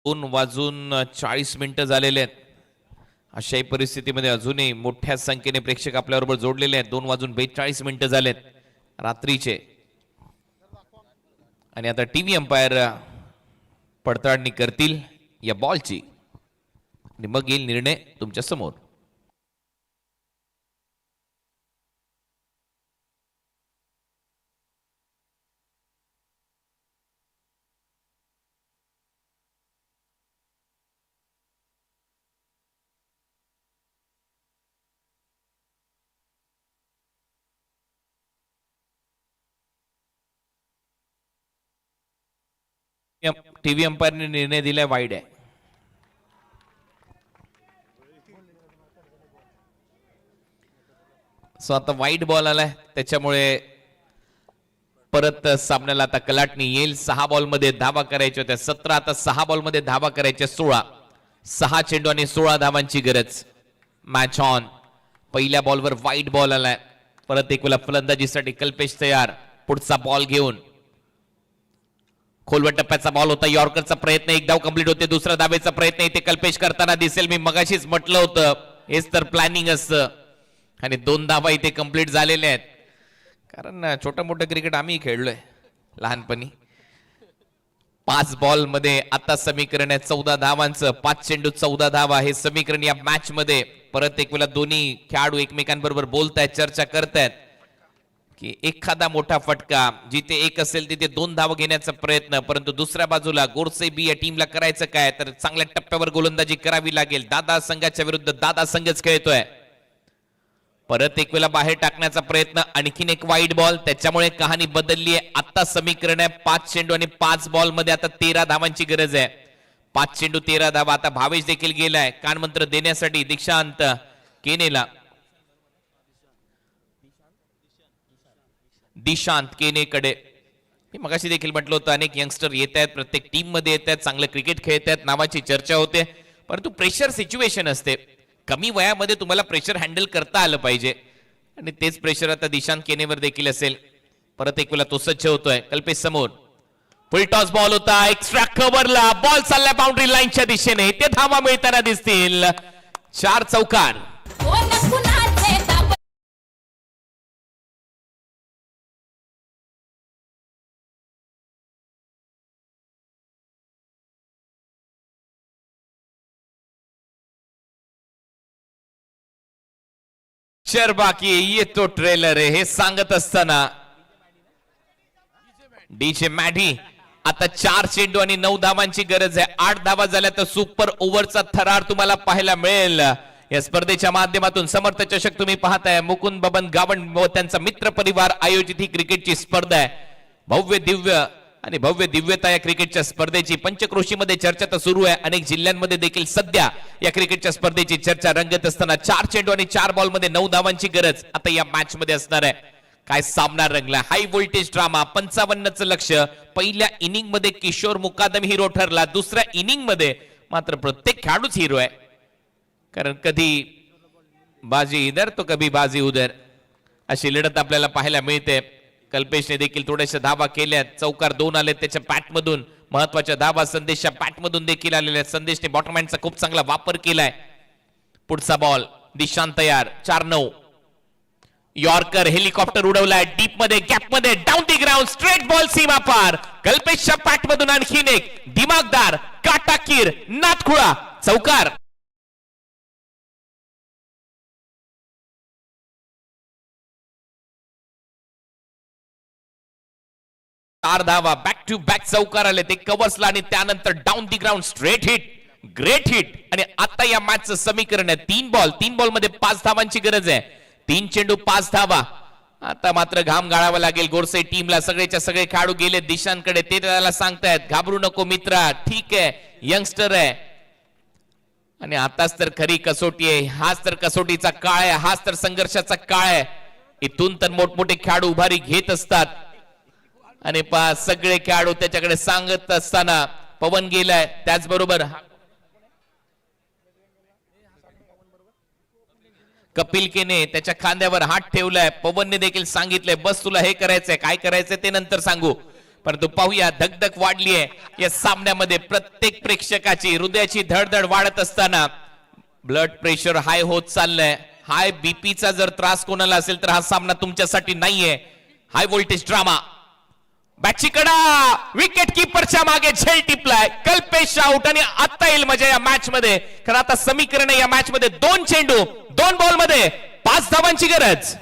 दोन वाजून 40 मिनिटं झालेले आहेत. अशाही परिस्थितीमध्ये अजूनही मोठ्या संख्येने प्रेक्षक आपल्याबरोबर जोडलेले आहेत. 2 वाजून 42 मिनिटं झालेत रात्रीचे. आणि आता टीव्ही अंपायर पडताळणी करतील या बॉलची आणि मग येईल निर्णय तुमच्या समोर. टीव्ही अंपायरने निर्णय दिलाय वाईड आहे. सो आता वाईड बॉल आलाय त्याच्यामुळे परत सामन्याला आता कलाटणी येईल. 6 बॉल मध्ये धावा करायच्या होत्या 17, आता 6 बॉल मध्ये धावा करायच्या 16. 6 चेंडू आणि 16 धावांची गरज. Match on. पहिल्या बॉलवर वाईट बॉल आलाय. परत एक वेळा फलंदाजीसाठी कल्पेश तयार. पुढचा बॉल घेऊन खोलवट टप्प्याचा बॉल होता. यॉर्करचा प्रयत्न, एक धाव कंप्लीट होते. दुसरा धावेचा प्रयत्न इथे कल्पेश करताना दिसेल. मी मगाशीच म्हटलं होतं हेच तर प्लॅनिंग असतं. आणि 2 धावा इथे कंप्लीट झालेल्या आहेत. कारण छोटं मोठं क्रिकेट आम्ही खेळलोय लहानपणी. 5 बॉल मध्ये आता समीकरण आहे 14 धावांचं. 5 चेंडू 14 धावा हे समीकरण या मॅच मध्ये. परत एक वेळा दोन्ही खेळाडू एकमेकांबरोबर बोलतायत, चर्चा करतायत की एखादा मोठा फटका, जिथे 1 असेल तिथे 2 धावा घेण्याचा प्रयत्न. परंतु दुसऱ्या बाजूला गोरसे बी या टीमला करायचं काय, तर चांगल्या टप्प्यावर गोलंदाजी करावी लागेल. दादा संघाच्या विरुद्ध दादा संघच खेळतोय. परत एक वेळा बाहेर टाकण्याचा प्रयत्न, आणखीन एक वाईट बॉल. त्याच्यामुळे कहाणी बदलली आहे. आता समीकरण आहे 5 चेंडू आणि 5 बॉल मध्ये आता 13 धावांची गरज आहे. 5 चेंडू 13 धावा. आता भावेश देखील गेलाय कानमंत्र देण्यासाठी दीक्षांत केनेला. दिशांत केनेकडे. मी मगाशी देखील म्हटलं होतं अनेक यंगस्टर येत आहेत, प्रत्येक टीम मध्ये येत आहेत, चांगलं क्रिकेट खेळत आहेत, नावाची चर्चा होते. परंतु प्रेशर सिच्युएशन असते. कमी वयामध्ये तुम्हाला प्रेशर हँडल करता आलं पाहिजे आणि तेच प्रेशर आता दिशांत केनेवर देखील असेल. परत एक वेळा तो सज्ज होतोय. कल्पेश समोर फुल टॉस बॉल होता. एक्स्ट्रा कव्हरला बॉल चालला बाउंड्री लाईनच्या दिशेने. ते धावा मिळताना दिसतील. 4 चौकार. बाकी येतो ट्रेलर आहे हे सांगत असताना डीजे मॅडी. आता 4 चेंडू आणि 9 धावांची गरज आहे. 8 धावा झाल्या तर सुपर ओव्हरचा थरार तुम्हाला पाहायला मिळेल. या स्पर्धेच्या माध्यमातून समर्थ चषक तुम्ही पाहताय. मुकुंद बबन गावण व त्यांचा मित्र परिवार आयोजित ही क्रिकेटची स्पर्धा आहे. भव्य दिव्य आणि भव्य दिव्यता या क्रिकेटच्या स्पर्धेची. पंचक्रोशीमध्ये चर्चा तर सुरू आहे. अनेक जिल्ह्यांमध्ये देखील सध्या या क्रिकेटच्या स्पर्धेची चर्चा रंगत असताना 4 चेंडू आणि 4 बॉल मध्ये 9 धावांची गरज आता या मॅच मध्ये असणार आहे. काय सामना रंगला. हाय व्होल्टेज ड्रामा. 55चं लक्ष. पहिल्या इनिंग मध्ये किशोर मुकादम हिरो ठरला. दुसऱ्या इनिंग मध्ये मात्र प्रत्येक खेळाडूच हिरो आहे. कारण कधी बाजी इधर तो कभी बाजी उधर अशी लढत आपल्याला पाहायला मिळते. कल्पेशने देखील थोड्याशा धावा केल्यात. चौकार 2 आले त्याच्या पॅट मधून. महत्वाच्या धावा संदेशच्या पॅट मधून देखील आलेल्या. संदेशने बॉटम हँडचा खूप चांगला वापर केलाय. पुढचा बॉल दिशांत तयार. 4-9. यॉर्कर हेलिकॉप्टर उडवलाय डीप मध्ये, गॅप मध्ये, down the ground, straight ball सीमा पार. कल्पेशच्या पॅट मधून आणखीन एक दिमागदार काटाकीर नाथखुळा चौकार. चार धावा बॅक टू बॅक चौकार आले ते कव्हर्सला आणि त्यानंतर down the ground straight hit, great hit. आणि आता या मॅचचं समीकरण आहे 3 बॉल मध्ये 5 धावांची गरज आहे. 3 चेंडू 5 धावा. आता मात्र घाम गाळावा लागेल गोरसे टीमला. सगळेच्या सगळे खेळाडू गेले दिशांकडे. ते त्याला सांगतायत घाबरू नको मित्रा, ठीक आहे, यंगस्टर आहे. आणि आताच तर खरी कसोटी आहे. हाच तर कसोटीचा काळ आहे. हाच तर संघर्षाचा काळ आहे. इथून तर मोठमोठे खेळाडू उभारी घेत असतात. आणि सगळे खेळाडू त्याच्याकडे सांगत असताना पवन गेलाय. त्याचबरोबर कपिल केने त्याच्या खांद्यावर हात ठेवलाय. पवनने देखील सांगितलंय बस तुला हे करायचंय, काय करायचंय ते नंतर सांगू. परंतु पाहूया धगधग वाढली आहे या सामन्यामध्ये. प्रत्येक प्रेक्षकाची हृदयाची धडधड वाढत असताना ब्लड प्रेशर हाय होत चाललंय. हाय बीपीचा जर त्रास कोणाला असेल तर हा सामना तुमच्यासाठी नाहीये. High voltage drama. बॅटची कडा विकेट कीपरच्या मागे झेल टिपलाय. कल्पेश आउट. आणि आता येईल मजा या मॅच मध्ये. कारण आता समीकरण या मॅच मध्ये 2 चेंडू 2 बॉल मध्ये 5 धावांची गरज.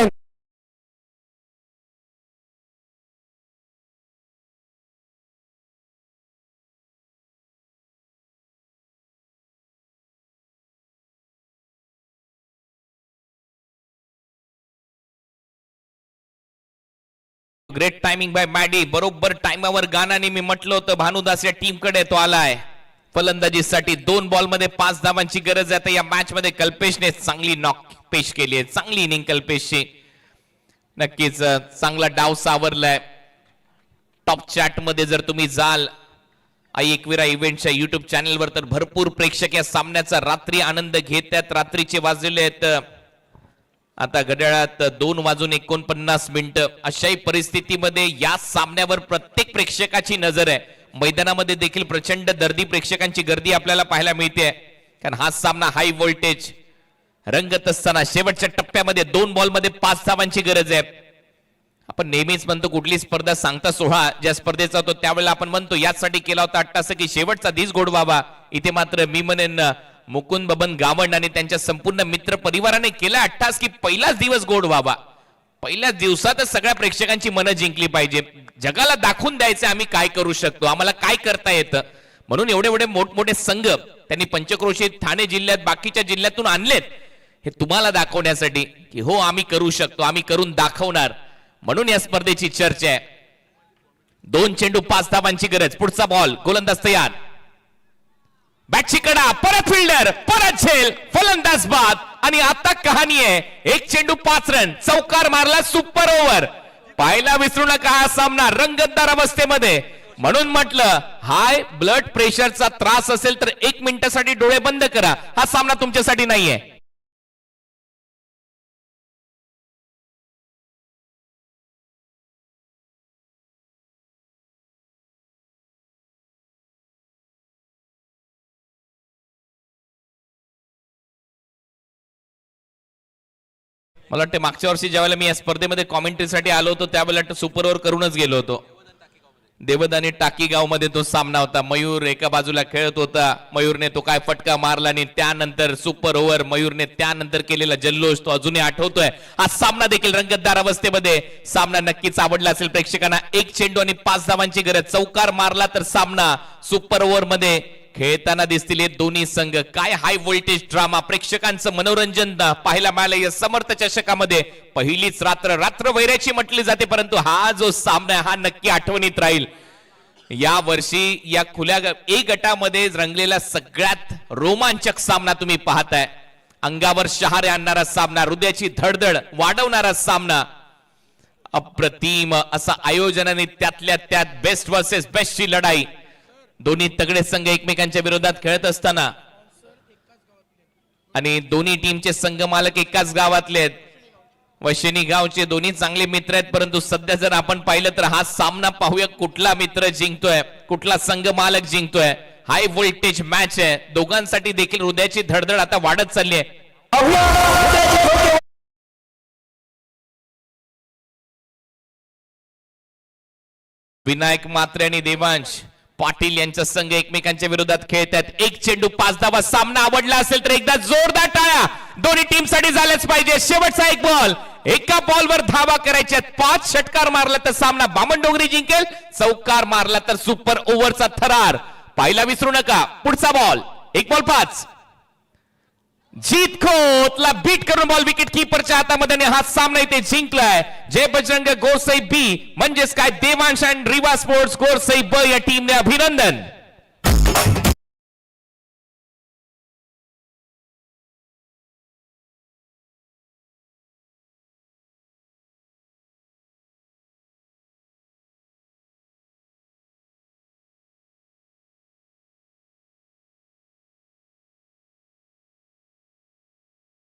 Great timing by Maddy. बरोबर टाइमावर गानाने मी म्हटलं होतं भानुदास या टीम कडे तो आलाय. फलंदाजीसाठी 2 बॉल मध्ये 5 धावांची गरज आहे. आता या मॅच मध्ये कल्पेशने चांगली नॉक पेश केली आहे. चांगली इनिंग कल्पेशची. नक्कीच चांगला डाव सावरलाय. टॉप चॅट मध्ये जर तुम्ही जाल आई एकविरा इव्हेंटच्या युट्यूब चॅनलवर तर भरपूर प्रेक्षक या सामन्याचा रात्री आनंद घेत आहेत. रात्रीचे वाजलेले आहेत आता घड्याळात 2:49 अशाही परिस्थितीमध्ये या सामन्यावर प्रत्येक प्रेक्षकाची नजर आहे. मैदानामध्ये देखील प्रचंड गर्दी, प्रेक्षकांची गर्दी आपल्याला पाहायला मिळते, कारण हा सामना हाय व्होल्टेज रंगत असताना शेवटच्या टप्प्यामध्ये 2 बॉलमध्ये 5 धावांची गरज आहे. आपण नेहमीच म्हणतो कुठली स्पर्धा सांगता सोहळा ज्या स्पर्धेचा होतो त्यावेळेला आपण म्हणतो यासाठी केला होता अट्टास की शेवटचा दिस गोड व्हावा. इथे मात्र मी म्हणेन मुकुंद बबन गावंड आणि त्यांच्या संपूर्ण मित्र परिवाराने केला अट्टास की पहिलाच दिवस गोड व्हावा. पहिल्याच दिवसातच सगळ्या प्रेक्षकांची मनं जिंकली पाहिजे, जगाला दाखवून द्यायचं आम्ही काय करू शकतो, आम्हाला काय करता येतं. म्हणून एवढे एवढे मोठमोठे संघ त्यांनी पंचक्रोशीत, ठाणे जिल्ह्यात, बाकीच्या जिल्ह्यातून आणलेत हे तुम्हाला दाखवण्यासाठी की हो आम्ही करू शकतो, आम्ही करून दाखवणार. म्हणून या स्पर्धेची चर्चा आहे. 2 चेंडू 5 धावांची गरज. पुढचा बॉल, गोलंदाज तयार, बॅटची कडा, परत फिल्डर, परत झेल, फलंदाज बाद. आणि आता कहाणी आहे 1 चेंडू 5 रन, चौकार मारला, सुपर ओव्हर. पाहायला विसरू नका हा सामना रंगतदार अवस्थेमध्ये. म्हणून म्हटलं हाय ब्लड प्रेशरचा त्रास असेल तर 1 मिनिटासाठी डोळे बंद करा, हा सामना तुमच्यासाठी नाहीये. मला वाटतं मागच्या वर्षी ज्यावेळेला मी या स्पर्धेमध्ये कॉमेंट्रीसाठी आलो होतो त्यावेळेला सुपर ओव्हर करूनच गेलो होतो. देवदानी टाकीगाव मध्ये तो सामना होता. मयूर एका बाजूला खेळत होता, मयूरने तो काय फटका मारला आणि त्यानंतर सुपर ओव्हर, मयूरने त्यानंतर केलेला जल्लोष तो अजूनही आठवतोय. हा सामना देखील रंगतदार अवस्थेमध्ये. सामना नक्कीच आवडला असेल प्रेक्षकांना. 1 चेंडू आणि 5 धावांची गरज. चौकार मारला तर सामना सुपर ओव्हर मध्ये खेळताना दिसतील हे दोन्ही संघ. काय हाय व्होल्टेज ड्रामा, प्रेक्षकांचं मनोरंजन पाहायला मिळालं या समर्थ चषकामध्ये. पहिलीच रात्र, रात्र वैऱ्याची म्हटली जाते, परंतु हा जो सामना हा नक्की आठवणीत राहील. या वर्षी या खुल्या ए गटामध्ये रंगलेला सगळ्यात रोमांचक सामना तुम्ही पाहताय. अंगावर शहारे आणणारा सामना, हृदयाची धडधड वाढवणारा सामना. अप्रतिम असं आयोजन आणि त्यातल्या त्यात बेस्ट वर्सेस बेस्टची लढाई. दोन्ही तगडे संघ एकमेकांच्या विरोधात खेळत असताना आणि दोन्ही टीमचे संघ मालक एकाच गावातले आहेत, वशिनी गावचे दोन्ही चांगले मित्र आहेत. परंतु सध्या जर आपण पाहिलं तर हा सामना पाहूया कुठला मित्र जिंकतोय, कुठला संघ मालक जिंकतोय. हाय व्होल्टेज मॅच आहे. दोघांसाठी देखील हृदयाची धडधड आता वाढत चालली आहे. विनायक मात्रे आणि देवांश पाटील यांचा संघ एकमेकांच्या विरोधात खेळत आहेत. 1 चेंडू 5 धावा. सामना आवडला असेल तर एकदा जोरदार टाळ्या दोन्ही टीम साठी झाल्याच पाहिजे. शेवटचा 1 बॉल, एका बॉलवर धावा करायच्या. 5 षटकार मारला तर सामना बामणडोंगरी जिंकेल, चौकार मारला तर सुपर ओव्हरचा थरार. पाहायला विसरू नका. पुढचा बॉल, 1 बॉल 5. जीत खोतला बीट करून बॉल विकेट कीपरच्या हातामध्ये आणि हा सामना इथे जिंकलाय जय बजरंग गोरसई बी, म्हणजेच काय देवांश अँड रिवा स्पोर्ट्स गोरसई ब या टीमने अभिनंदन.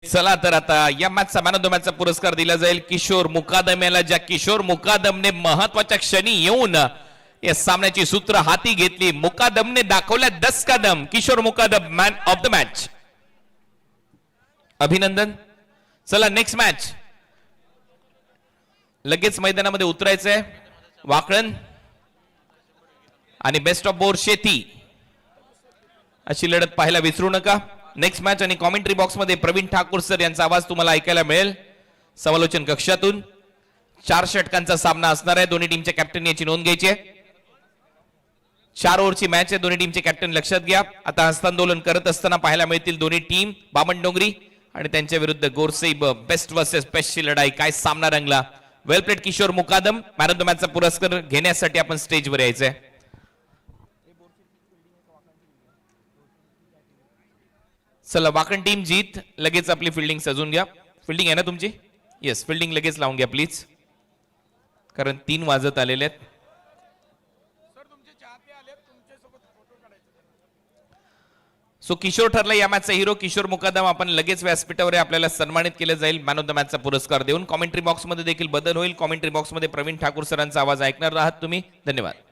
चला तर आता या मॅचचा मॅन ऑफ द मॅचचा पुरस्कार दिला जाईल किशोर मुकादम याला. ज्या किशोर मुकादमने महत्वाच्या क्षणी येऊन या सामन्याची सूत्र हाती घेतली. मुकादमने दाखवल्या 10 Kadam. Kishore Mukadam man of the match. अभिनंदन. चला नेक्स्ट मॅच. लगेच मैदानामध्ये उतरायचंय. वाकळण आणि बेस्ट ऑफ बोर शेती अशी लढत पाहायला विसरू नका. नेक्स्ट मॅच आणि कॉमेंट्री बॉक्स मध्ये प्रवीण ठाकूर सर यांचा आवाज तुम्हाला ऐकायला मिळेल समालोचन कक्षातून. 4 षटकांचा सामना असणार आहे. दोन्ही टीमच्या कॅप्टन याची नोंद घ्यायची आहे. 4 ओव्हरची मॅच आहे. दोन्ही टीमचे कॅप्टन लक्षात घ्या. आता हस्तांदोलन करत असताना पाहायला मिळतील दोन्ही टीम. बामणडोंगरी आणि त्यांच्या विरुद्ध गोरसई ब. बेस्ट वर्सेस बेस्टची लढाई. काय सामना रंगला. Well played Kishor Mukadam. Man of the मॅचचा पुरस्कार घेण्यासाठी आपण स्टेजवर यायचंय. चला वाकण टीम जीत. लगेच आपली फिल्डिंग सजून घ्या. फिल्डिंग आहे ना तुमची? येस, फिल्डिंग लगेच लावून घ्या प्लीज, कारण 3 वाजत आलेले आहेत. सो किशोर ठरला या मॅचचा हिरो. किशोर मुकादम आपण लगेच व्यासपीठावर आपल्याला सन्मानित केलं जाईल मॅन ऑफ द मॅचचा पुरस्कार देऊन. कॉमेंट्री बॉक्समध्ये देखील बदल होईल. कॉमेंट्री बॉक्समध्ये प्रवीण ठाकूर सरांचा आवाज ऐकणार आहात तुम्ही. धन्यवाद.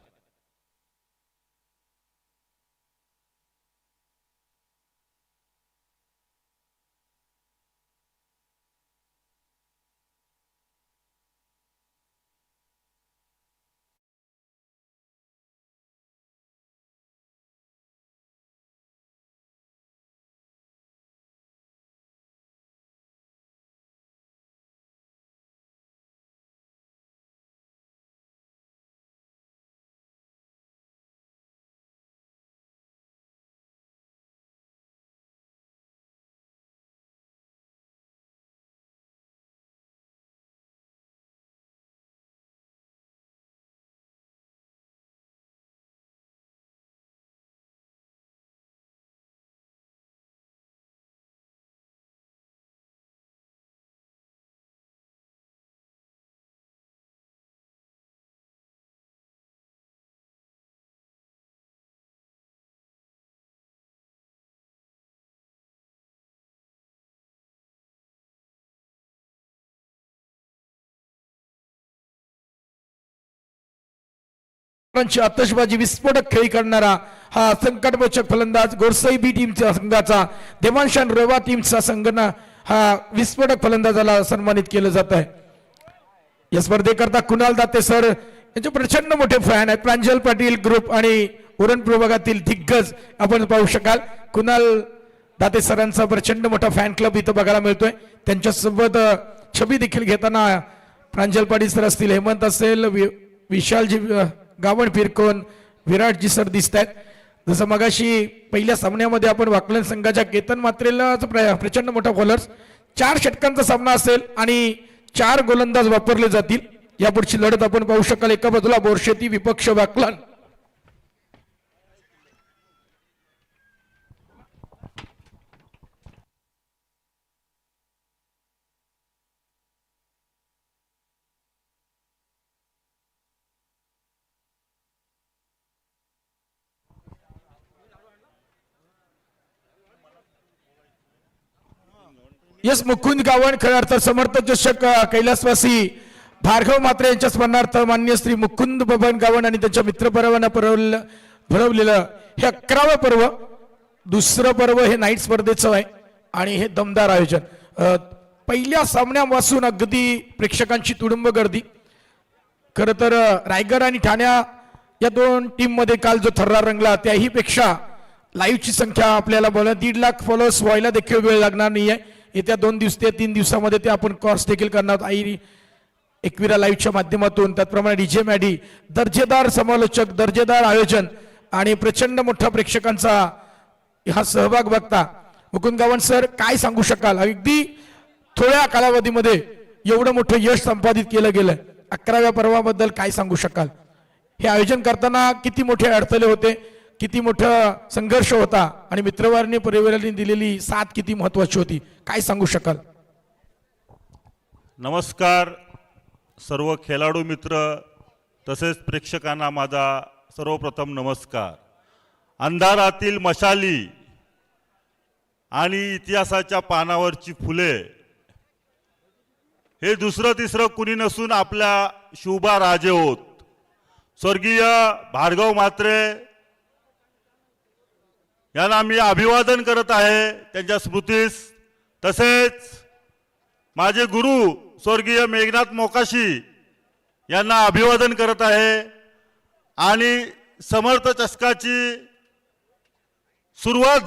आतषबाजी विस्फोटक खेळी करणारा हा संकटमोचक फलंदाज गोरसई बी टीमच्या संघाचा देवांशान रेवा टीमचा संघना हा विस्फोटक फलंदाजाला सन्मानित केलं जात आहे. या स्पर्धेकरता कुणाल दाते सर यांचे प्रचंड मोठे फॅन आहेत. प्रांजल पाटील ग्रुप आणि उरण प्रभागातील दिग्गज आपण पाहू शकाल. कुणाल दाते सरांचा प्रचंड मोठा फॅन क्लब इथं बघायला मिळतोय. त्यांच्यासोबत छबी देखील घेताना प्रांजल पाटील सर असतील, हेमंत असेल, विशालजी गावण फिरकोन, विराटजी सर दिसत आहेत. जसं मगाशी पहिल्या सामन्यामध्ये आपण वाकलन संघाच्या केतन मात्रेला प्रचंड मोठा बॉलर्स 4 षटकांचा सामना असेल आणि 4 गोलंदाज वापरले जातील. यापुढची लढत आपण पाहू शकाल. एका बाजूला बोरशेती विपक्ष वाकलन. यस मुकुंद गावण खऱ्या अर्थात समर्थ चषक कैलासवासी भार्गव मात्रे यांच्या स्मरणार्थ मान्य श्री मुकुंद बबन गावण आणि त्यांच्या मित्रपरिवारानं भरवलेलं हे 11वं पर्व. दुसरं पर्व हे नाईट स्पर्धेचं आहे आणि हे दमदार आयोजन. पहिल्या सामन्यापासून अगदी प्रेक्षकांची तुडुंब गर्दी. खरं तर रायगड आणि ठाण्या या 2 टीम मध्ये काल जो थर्रा रंगला त्याही पेक्षा लाईव्हची संख्या आपल्याला 1.5 लाख फॉलोअर्स व्हायला देखील वेळ लागणार नाहीये. येत्या 2 दिवस ते 3 दिवसामध्ये ते आपण कॉर्स देखील करणार आई एकविरा लाईव्हच्या माध्यमातून. त्याचप्रमाणे डीजे मॅडी, दर्जेदार समालोचक, दर्जेदार आयोजन आणि प्रचंड मोठा प्रेक्षकांचा हा सहभाग बघता मुकुंद गावण सर काय सांगू शकाल? अगदी थोड्या कालावधीमध्ये एवढं मोठं यश संपादित केलं गेलं. 11व्या पर्वाबद्दल काय सांगू शकाल? हे आयोजन करताना किती मोठे अडथळे होते, किती मोठा संघर्ष होता आणि मित्रवाहिनी परिवाराने दिलेली साथ किती महत्वाची होती, काय सांगू शकाल? नमस्कार सर्व खेळाडू मित्र तसेच प्रेक्षकांना माझा सर्वप्रथम नमस्कार. अंधारातील मशाली आणि इतिहासाच्या पानावरची फुले हे दुसरं तिसरं कुणी नसून आपल्या शिवबा राजे होत. स्वर्गीय भार्गव मात्रे यांना मी अभिवादन करत आहे त्यांच्या स्मृतीस. तसेच माझे गुरु स्वर्गीय मेघनाथ मोकाशी यांना अभिवादन करत आहे. आणि समर्थ चषकाची सुरुवात